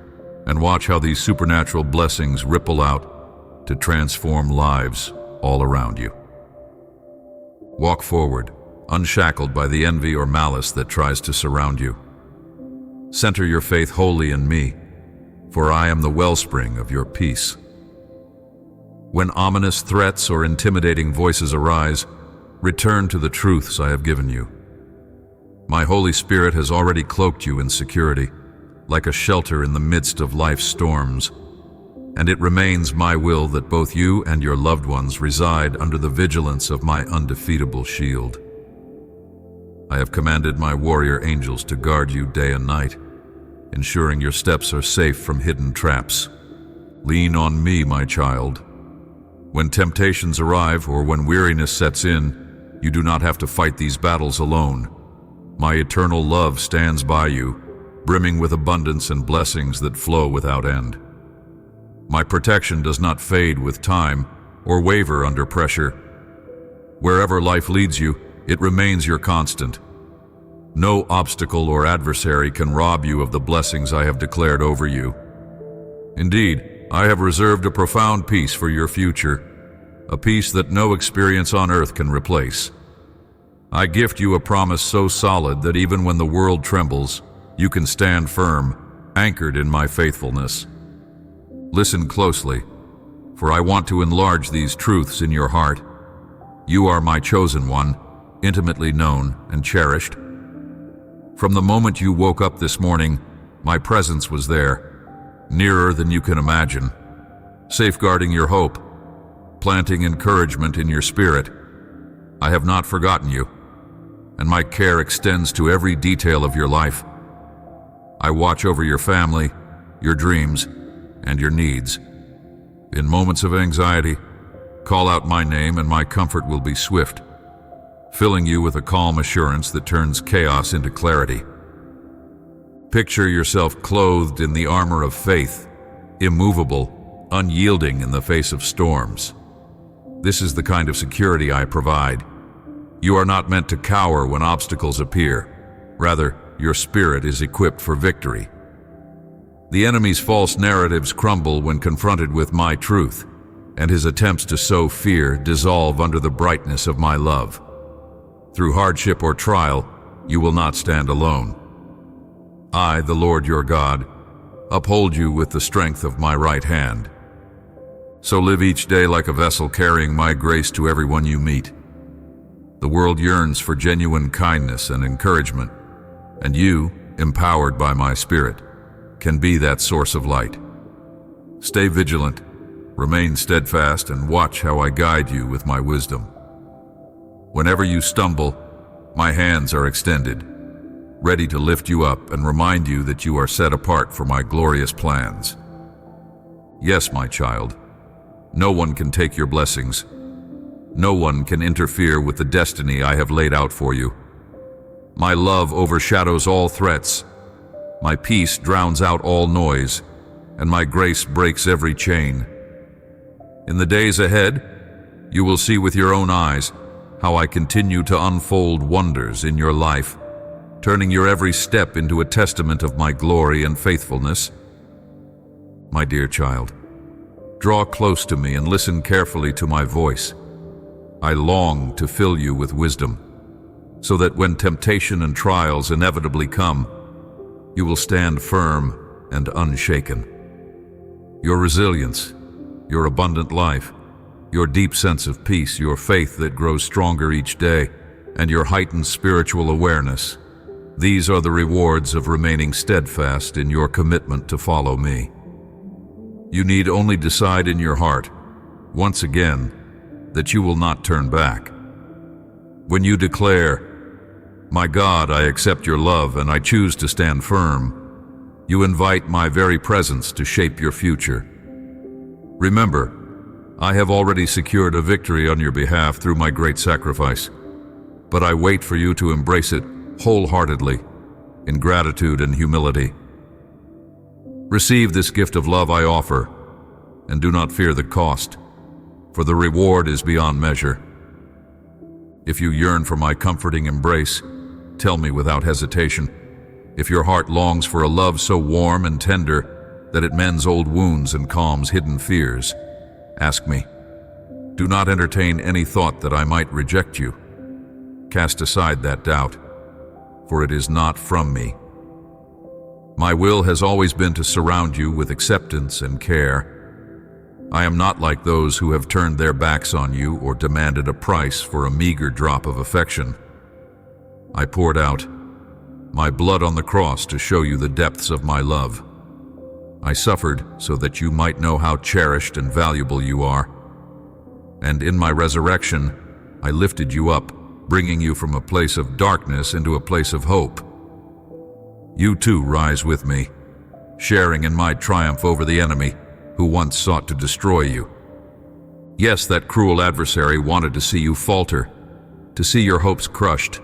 and watch how these supernatural blessings ripple out to transform lives all around you. Walk forward, unshackled by the envy or malice that tries to surround you. Center your faith wholly in me, for I am the wellspring of your peace. When ominous threats or intimidating voices arise, return to the truths I have given you. My Holy Spirit has already cloaked you in security, like a shelter in the midst of life's storms, and it remains my will that both you and your loved ones reside under the vigilance of my undefeatable shield. I have commanded my warrior angels to guard you day and night, ensuring your steps are safe from hidden traps. Lean on me, my child. When temptations arrive or when weariness sets in, you do not have to fight these battles alone. My eternal love stands by you, brimming with abundance and blessings that flow without end. My protection does not fade with time or waver under pressure. Wherever life leads you, it remains your constant. No obstacle or adversary can rob you of the blessings I have declared over you. Indeed, I have reserved a profound peace for your future, a peace that no experience on earth can replace. I gift you a promise so solid that even when the world trembles, you can stand firm, anchored in my faithfulness. Listen closely, for I want to enlarge these truths in your heart. You are my chosen one, intimately known and cherished. From the moment you woke up this morning, my presence was there, nearer than you can imagine, safeguarding your hope, planting encouragement in your spirit. I have not forgotten you, and my care extends to every detail of your life. I watch over your family, your dreams, and your needs. In moments of anxiety, call out my name and my comfort will be swift, filling you with a calm assurance that turns chaos into clarity. Picture yourself clothed in the armor of faith, immovable, unyielding in the face of storms. This is the kind of security I provide. You are not meant to cower when obstacles appear. Rather, your spirit is equipped for victory. The enemy's false narratives crumble when confronted with my truth, and his attempts to sow fear dissolve under the brightness of my love. Through hardship or trial, you will not stand alone. I, the Lord your God, uphold you with the strength of my right hand. So live each day like a vessel carrying my grace to everyone you meet. The world yearns for genuine kindness and encouragement, and you, empowered by my Spirit, can be that source of light. Stay vigilant, remain steadfast, and watch how I guide you with my wisdom. Whenever you stumble, my hands are extended, ready to lift you up and remind you that you are set apart for my glorious plans. Yes, my child, no one can take your blessings. No one can interfere with the destiny I have laid out for you. My love overshadows all threats. My peace drowns out all noise, and my grace breaks every chain. In the days ahead, you will see with your own eyes how I continue to unfold wonders in your life, turning your every step into a testament of my glory and faithfulness. My dear child, draw close to me and listen carefully to my voice. I long to fill you with wisdom, so that when temptation and trials inevitably come, you will stand firm and unshaken. Your resilience, your abundant life, your deep sense of peace, your faith that grows stronger each day, and your heightened spiritual awareness, these are the rewards of remaining steadfast in your commitment to follow me. You need only decide in your heart, once again, that you will not turn back. When you declare, "My God, I accept your love and I choose to stand firm," you invite my very presence to shape your future. Remember, I have already secured a victory on your behalf through my great sacrifice, but I wait for you to embrace it wholeheartedly, in gratitude and humility. Receive this gift of love I offer, and do not fear the cost, for the reward is beyond measure. If you yearn for my comforting embrace, tell me without hesitation. If your heart longs for a love so warm and tender that it mends old wounds and calms hidden fears, ask me. Do not entertain any thought that I might reject you. Cast aside that doubt, for it is not from me. My will has always been to surround you with acceptance and care. I am not like those who have turned their backs on you or demanded a price for a meager drop of affection. I poured out my blood on the cross to show you the depths of my love. I suffered so that you might know how cherished and valuable you are. And in my resurrection, I lifted you up, bringing you from a place of darkness into a place of hope. You too rise with me, sharing in my triumph over the enemy who once sought to destroy you. Yes, that cruel adversary wanted to see you falter, to see your hopes crushed.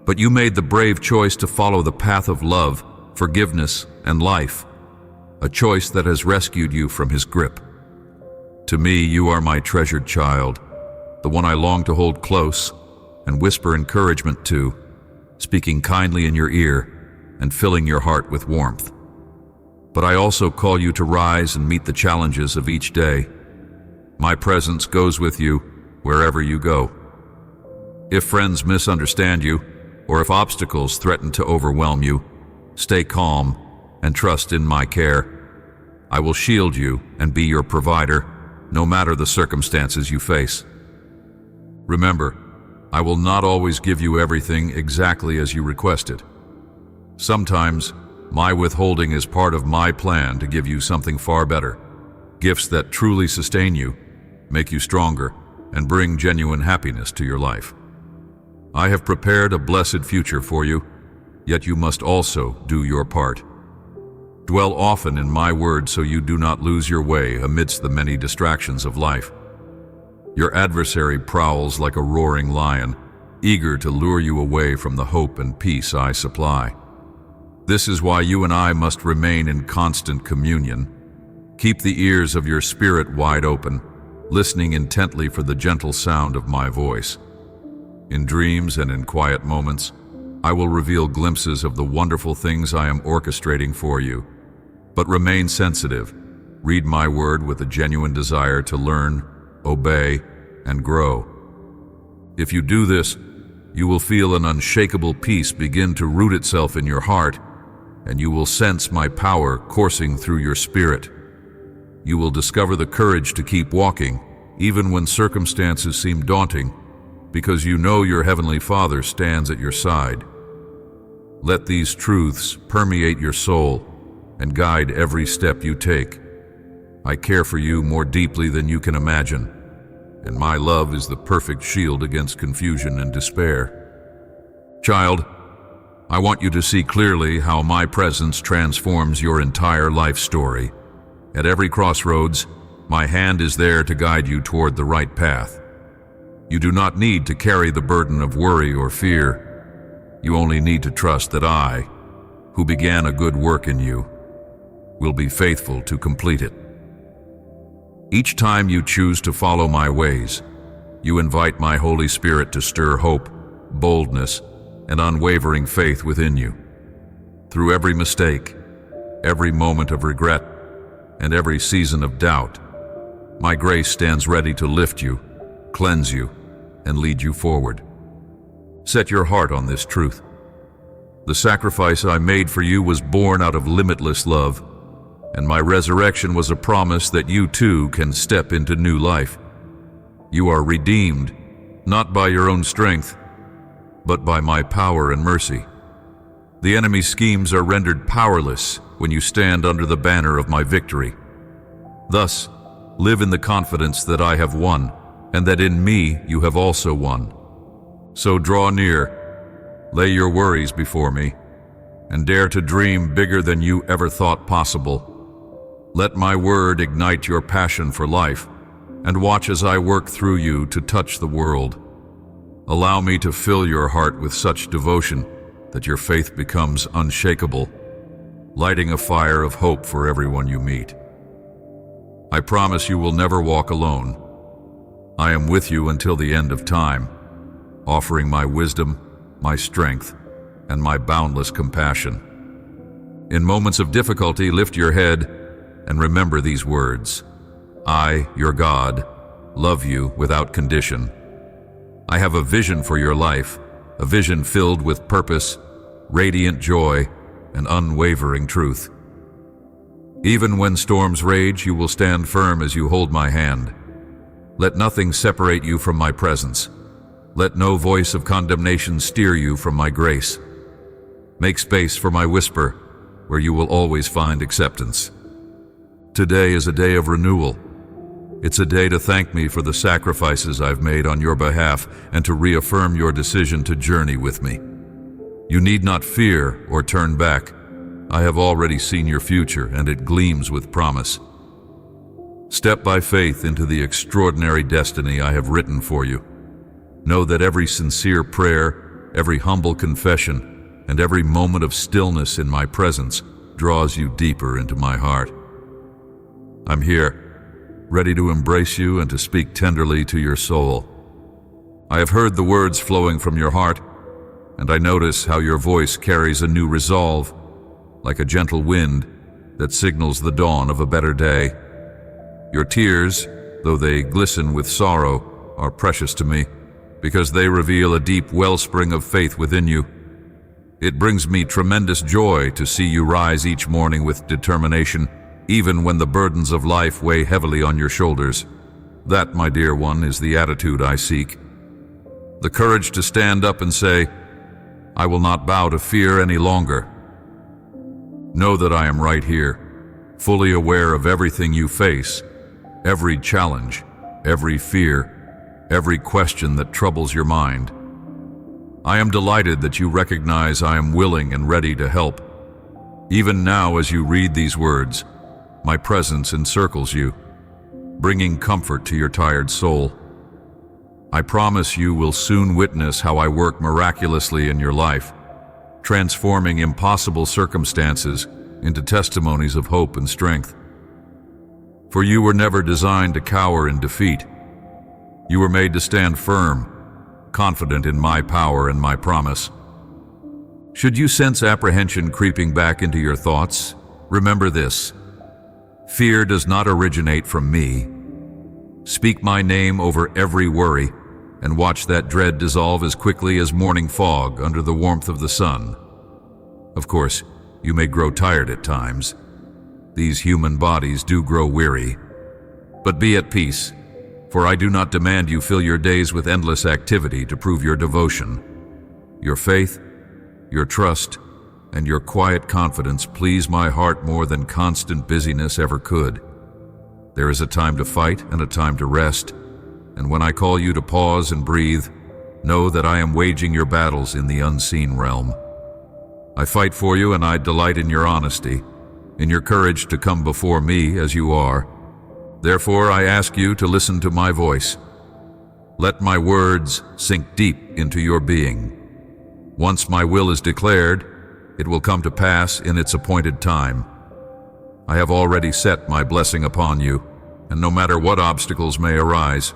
But you made the brave choice to follow the path of love, forgiveness, and life, a choice that has rescued you from his grip. To me, you are my treasured child, the one I long to hold close and whisper encouragement to, speaking kindly in your ear and filling your heart with warmth. But I also call you to rise and meet the challenges of each day. My presence goes with you wherever you go. If friends misunderstand you, or if obstacles threaten to overwhelm you, stay calm and trust in my care. I will shield you and be your provider, no matter the circumstances you face. Remember, I will not always give you everything exactly as you requested. Sometimes, my withholding is part of my plan to give you something far better, gifts that truly sustain you, make you stronger, and bring genuine happiness to your life. I have prepared a blessed future for you, yet you must also do your part. Dwell often in my word so you do not lose your way amidst the many distractions of life. Your adversary prowls like a roaring lion, eager to lure you away from the hope and peace I supply. This is why you and I must remain in constant communion. Keep the ears of your spirit wide open, listening intently for the gentle sound of my voice. In dreams and in quiet moments, I will reveal glimpses of the wonderful things I am orchestrating for you. But remain sensitive. Read my word with a genuine desire to learn, obey, and grow. If you do this, you will feel an unshakable peace begin to root itself in your heart, and you will sense my power coursing through your spirit. You will discover the courage to keep walking, even when circumstances seem daunting, because you know your Heavenly Father stands at your side. Let these truths permeate your soul and guide every step you take. I care for you more deeply than you can imagine, and my love is the perfect shield against confusion and despair. Child, I want you to see clearly how my presence transforms your entire life story. At every crossroads, my hand is there to guide you toward the right path. You do not need to carry the burden of worry or fear. You only need to trust that I, who began a good work in you, will be faithful to complete it. Each time you choose to follow my ways, you invite my Holy Spirit to stir hope, boldness, and unwavering faith within you. Through every mistake, every moment of regret, and every season of doubt, my grace stands ready to lift you, cleanse you, and lead you forward. Set your heart on this truth. The sacrifice I made for you was born out of limitless love, and my resurrection was a promise that you too can step into new life. You are redeemed, not by your own strength, but by my power and mercy. The enemy's schemes are rendered powerless when you stand under the banner of my victory. Thus, live in the confidence that I have won, and that in me you have also won. So draw near, lay your worries before me, and dare to dream bigger than you ever thought possible. Let my word ignite your passion for life, and watch as I work through you to touch the world. Allow me to fill your heart with such devotion that your faith becomes unshakable, lighting a fire of hope for everyone you meet. I promise you will never walk alone. I am with you until the end of time, offering my wisdom, my strength, and my boundless compassion. In moments of difficulty, lift your head and remember these words. I, your God, love you without condition. I have a vision for your life, a vision filled with purpose, radiant joy, and unwavering truth. Even when storms rage, you will stand firm as you hold my hand. Let nothing separate you from my presence. Let no voice of condemnation steer you from my grace. Make space for my whisper, where you will always find acceptance. Today is a day of renewal. It's a day to thank me for the sacrifices I've made on your behalf and to reaffirm your decision to journey with me. You need not fear or turn back. I have already seen your future, and it gleams with promise. Step by faith into the extraordinary destiny I have written for you. Know that every sincere prayer, every humble confession, and every moment of stillness in my presence draws you deeper into my heart. I'm here, ready to embrace you and to speak tenderly to your soul. I have heard the words flowing from your heart, and I notice how your voice carries a new resolve, like a gentle wind that signals the dawn of a better day. Your tears, though they glisten with sorrow, are precious to me, because they reveal a deep wellspring of faith within you. It brings me tremendous joy to see you rise each morning with determination, even when the burdens of life weigh heavily on your shoulders. That, my dear one, is the attitude I seek. The courage to stand up and say, I will not bow to fear any longer. Know that I am right here, fully aware of everything you face, every challenge, every fear, every question that troubles your mind. I am delighted that you recognize I am willing and ready to help. Even now, as you read these words, my presence encircles you, bringing comfort to your tired soul. I promise you will soon witness how I work miraculously in your life, transforming impossible circumstances into testimonies of hope and strength. For you were never designed to cower in defeat. You were made to stand firm, confident in my power and my promise. Should you sense apprehension creeping back into your thoughts, remember this: fear does not originate from me. Speak my name over every worry, and watch that dread dissolve as quickly as morning fog under the warmth of the sun. Of course, you may grow tired at times. These human bodies do grow weary. But be at peace, for I do not demand you fill your days with endless activity to prove your devotion. Your faith, your trust, and your quiet confidence please my heart more than constant busyness ever could. There is a time to fight and a time to rest, and when I call you to pause and breathe, know that I am waging your battles in the unseen realm. I fight for you, and I delight in your honesty, in your courage to come before me as you are. Therefore, I ask you to listen to my voice. Let my words sink deep into your being. Once my will is declared, it will come to pass in its appointed time. I have already set my blessing upon you, and no matter what obstacles may arise,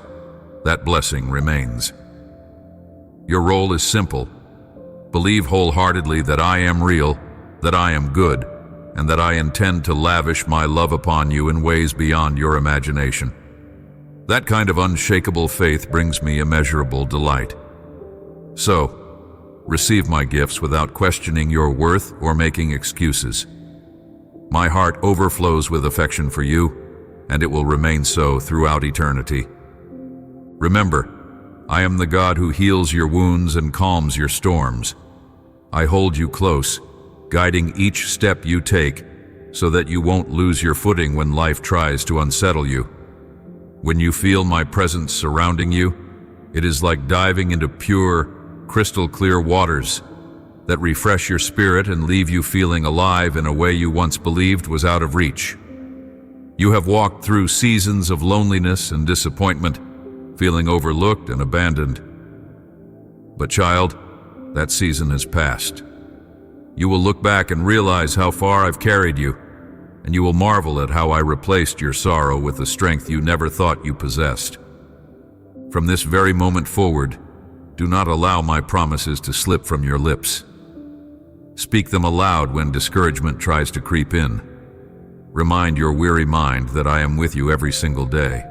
that blessing remains. Your role is simple. Believe wholeheartedly that I am real, that I am good, and that I intend to lavish my love upon you in ways beyond your imagination. That kind of unshakable faith brings me immeasurable delight. So, receive my gifts without questioning your worth or making excuses. My heart overflows with affection for you, and it will remain so throughout eternity. Remember, I am the God who heals your wounds and calms your storms. I hold you close, guiding each step you take so that you won't lose your footing when life tries to unsettle you. When you feel my presence surrounding you, it is like diving into pure, crystal clear waters that refresh your spirit and leave you feeling alive in a way you once believed was out of reach. You have walked through seasons of loneliness and disappointment, feeling overlooked and abandoned. But child, that season has passed. You will look back and realize how far I've carried you, and you will marvel at how I replaced your sorrow with the strength you never thought you possessed. From this very moment forward, do not allow my promises to slip from your lips. Speak them aloud when discouragement tries to creep in. Remind your weary mind that I am with you every single day.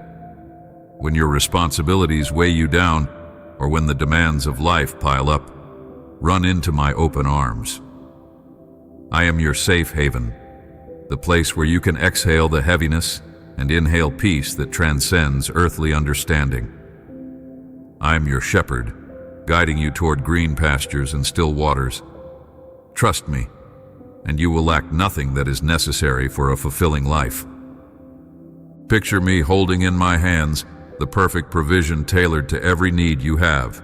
When your responsibilities weigh you down, or when the demands of life pile up, run into my open arms. I am your safe haven, the place where you can exhale the heaviness and inhale peace that transcends earthly understanding. I am your shepherd, guiding you toward green pastures and still waters. Trust me, and you will lack nothing that is necessary for a fulfilling life. Picture me holding in my hands the perfect provision tailored to every need you have.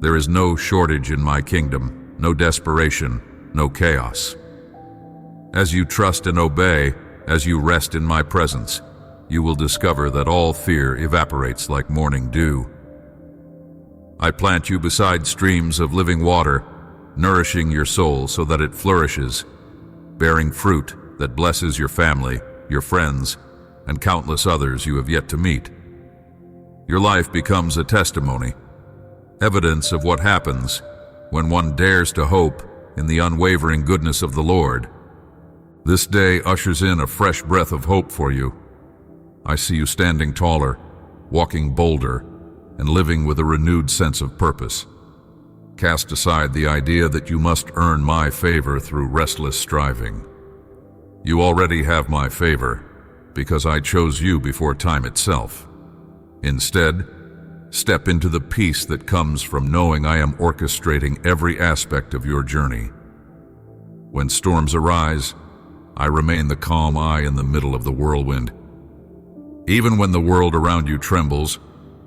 There is no shortage in my kingdom, no desperation, no chaos. As you trust and obey, as you rest in my presence, you will discover that all fear evaporates like morning dew. I plant you beside streams of living water, nourishing your soul so that it flourishes, bearing fruit that blesses your family, your friends, and countless others you have yet to meet. Your life becomes a testimony, evidence of what happens when one dares to hope in the unwavering goodness of the Lord. This day ushers in a fresh breath of hope for you. I see you standing taller, walking bolder, and living with a renewed sense of purpose. Cast aside the idea that you must earn my favor through restless striving. You already have my favor because I chose you before time itself. Instead, step into the peace that comes from knowing I am orchestrating every aspect of your journey. When storms arise, I remain the calm eye in the middle of the whirlwind. Even when the world around you trembles,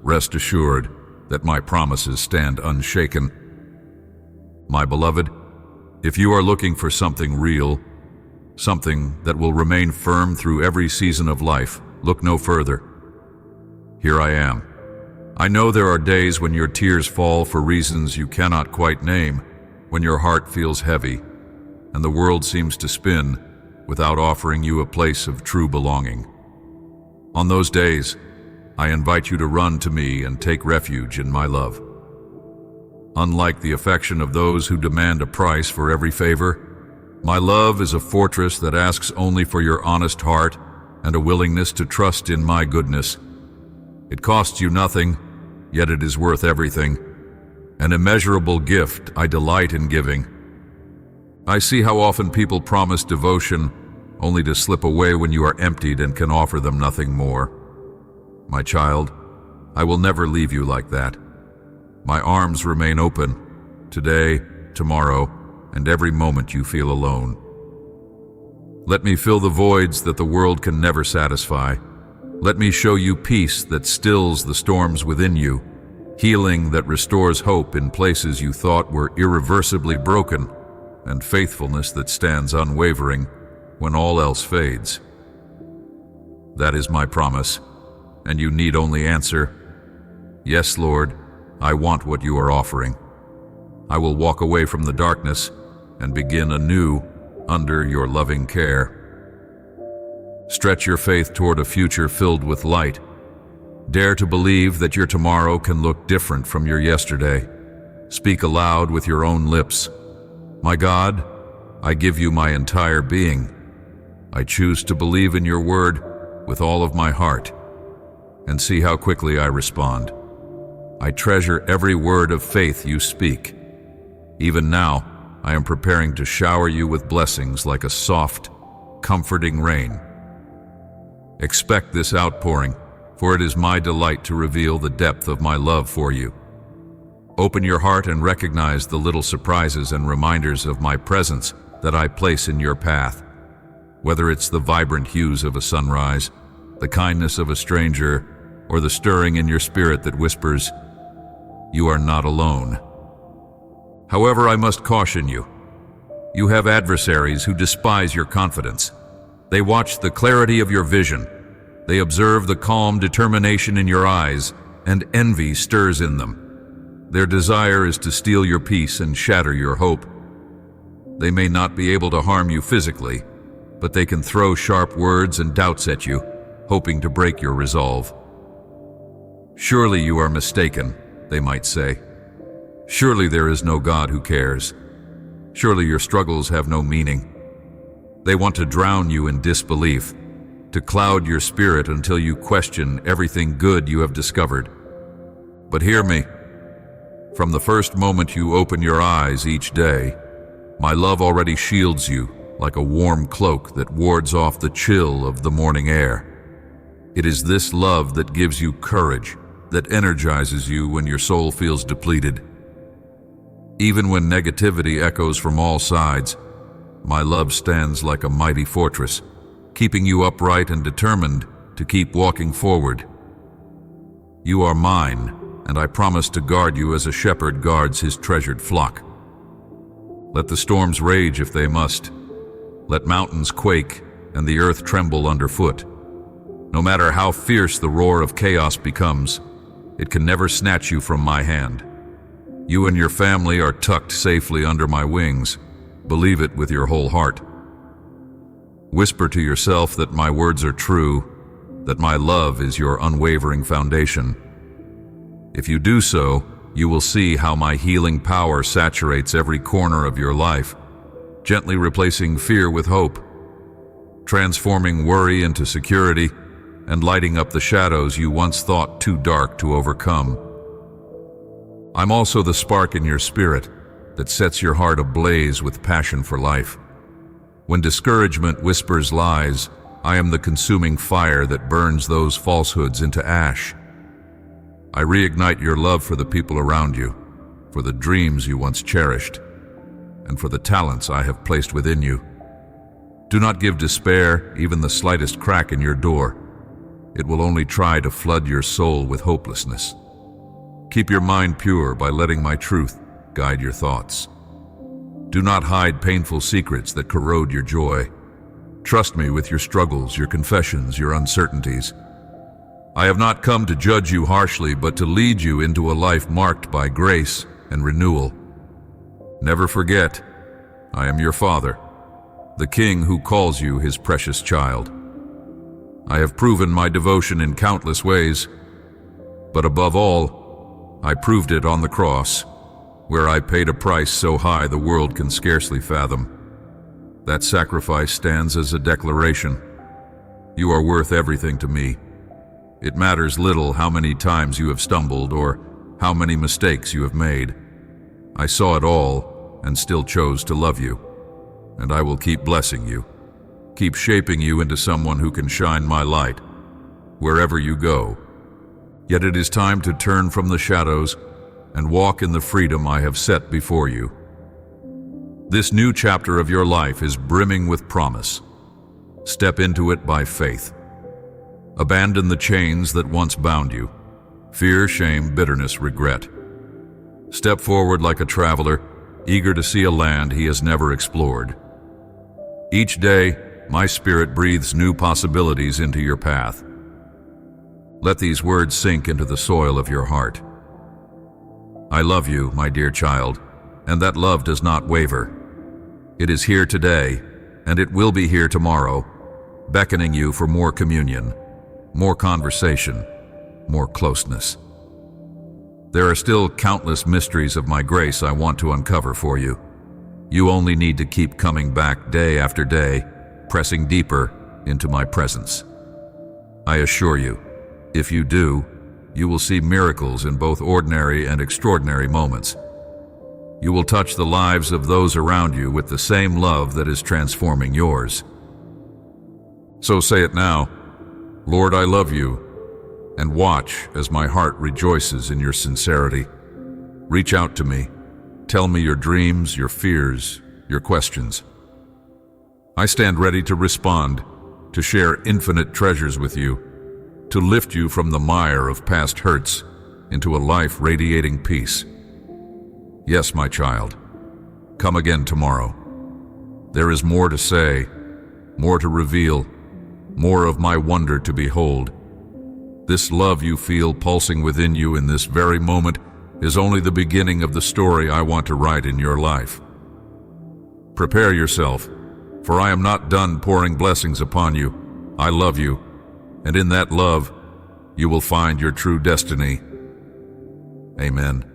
rest assured that my promises stand unshaken. My beloved, if you are looking for something real, something that will remain firm through every season of life, look no further. Here I am. I know there are days when your tears fall for reasons you cannot quite name, when your heart feels heavy, and the world seems to spin without offering you a place of true belonging. On those days, I invite you to run to me and take refuge in my love. Unlike the affection of those who demand a price for every favor, my love is a fortress that asks only for your honest heart and a willingness to trust in my goodness. It costs you nothing, yet it is worth everything. An immeasurable gift I delight in giving. I see how often people promise devotion only to slip away when you are emptied and can offer them nothing more. My child, I will never leave you like that. My arms remain open, today, tomorrow, and every moment you feel alone. Let me fill the voids that the world can never satisfy. Let me show you peace that stills the storms within you, healing that restores hope in places you thought were irreversibly broken, and faithfulness that stands unwavering when all else fades. That is my promise, and you need only answer, "Yes, Lord, I want what you are offering." I will walk away from the darkness and begin anew under your loving care. Stretch your faith toward a future filled with light. Dare to believe that your tomorrow can look different from your yesterday. Speak aloud with your own lips, "My God, I give you my entire being. I choose to believe in your word with all of my heart," and see how quickly I respond. I treasure every word of faith you speak. Even now, I am preparing to shower you with blessings like a soft, comforting rain. Expect this outpouring, for it is my delight to reveal the depth of my love for you. Open your heart and recognize the little surprises and reminders of my presence that I place in your path. Whether it's the vibrant hues of a sunrise, the kindness of a stranger, or the stirring in your spirit that whispers, "You are not alone." However, I must caution you. You have adversaries who despise your confidence. They watch the clarity of your vision. They observe the calm determination in your eyes, and envy stirs in them. Their desire is to steal your peace and shatter your hope. They may not be able to harm you physically, but they can throw sharp words and doubts at you, hoping to break your resolve. "Surely you are mistaken," they might say. "Surely there is no God who cares. Surely your struggles have no meaning." They want to drown you in disbelief, to cloud your spirit until you question everything good you have discovered. But hear me. From the first moment you open your eyes each day, my love already shields you like a warm cloak that wards off the chill of the morning air. It is this love that gives you courage, that energizes you when your soul feels depleted. Even when negativity echoes from all sides, my love stands like a mighty fortress, keeping you upright and determined to keep walking forward. You are mine, and I promise to guard you as a shepherd guards his treasured flock. Let the storms rage if they must. Let mountains quake and the earth tremble underfoot. No matter how fierce the roar of chaos becomes, it can never snatch you from my hand. You and your family are tucked safely under my wings. Believe it with your whole heart. Whisper to yourself that my words are true, that my love is your unwavering foundation. If you do so, you will see how my healing power saturates every corner of your life, gently replacing fear with hope, transforming worry into security, and lighting up the shadows you once thought too dark to overcome. I'm also the spark in your spirit that sets your heart ablaze with passion for life. When discouragement whispers lies, I am the consuming fire that burns those falsehoods into ash. I reignite your love for the people around you, for the dreams you once cherished, and for the talents I have placed within you. Do not give despair even the slightest crack in your door. It will only try to flood your soul with hopelessness. Keep your mind pure by letting my truth guide your thoughts. Do not hide painful secrets that corrode your joy. Trust me with your struggles, your confessions, your uncertainties. I have not come to judge you harshly, but to lead you into a life marked by grace and renewal. Never forget, I am your Father, the King who calls you his precious child. I have proven my devotion in countless ways, but above all, I proved it on the cross, where I paid a price so high the world can scarcely fathom. That sacrifice stands as a declaration. You are worth everything to me. It matters little how many times you have stumbled or how many mistakes you have made. I saw it all and still chose to love you. And I will keep blessing you, keep shaping you into someone who can shine my light wherever you go. Yet it is time to turn from the shadows and walk in the freedom I have set before you. This new chapter of your life is brimming with promise. Step into it by faith. Abandon the chains that once bound you, fear, shame, bitterness, regret. Step forward like a traveler, eager to see a land he has never explored. Each day, my spirit breathes new possibilities into your path. Let these words sink into the soil of your heart. I love you, my dear child, and that love does not waver. It is here today, and it will be here tomorrow, beckoning you for more communion, more conversation, more closeness. There are still countless mysteries of my grace I want to uncover for you. You only need to keep coming back day after day, pressing deeper into my presence. I assure you, if you do, you will see miracles in both ordinary and extraordinary moments. You will touch the lives of those around you with the same love that is transforming yours. So say it now, Lord, I love you, and watch as my heart rejoices in your sincerity. Reach out to me. Tell me your dreams, your fears, your questions. I stand ready to respond, to share infinite treasures with you, to lift you from the mire of past hurts into a life radiating peace. Yes, my child, come again tomorrow. There is more to say, more to reveal, more of my wonder to behold. This love you feel pulsing within you in this very moment is only the beginning of the story I want to write in your life. Prepare yourself, for I am not done pouring blessings upon you. I love you, and in that love, you will find your true destiny. Amen.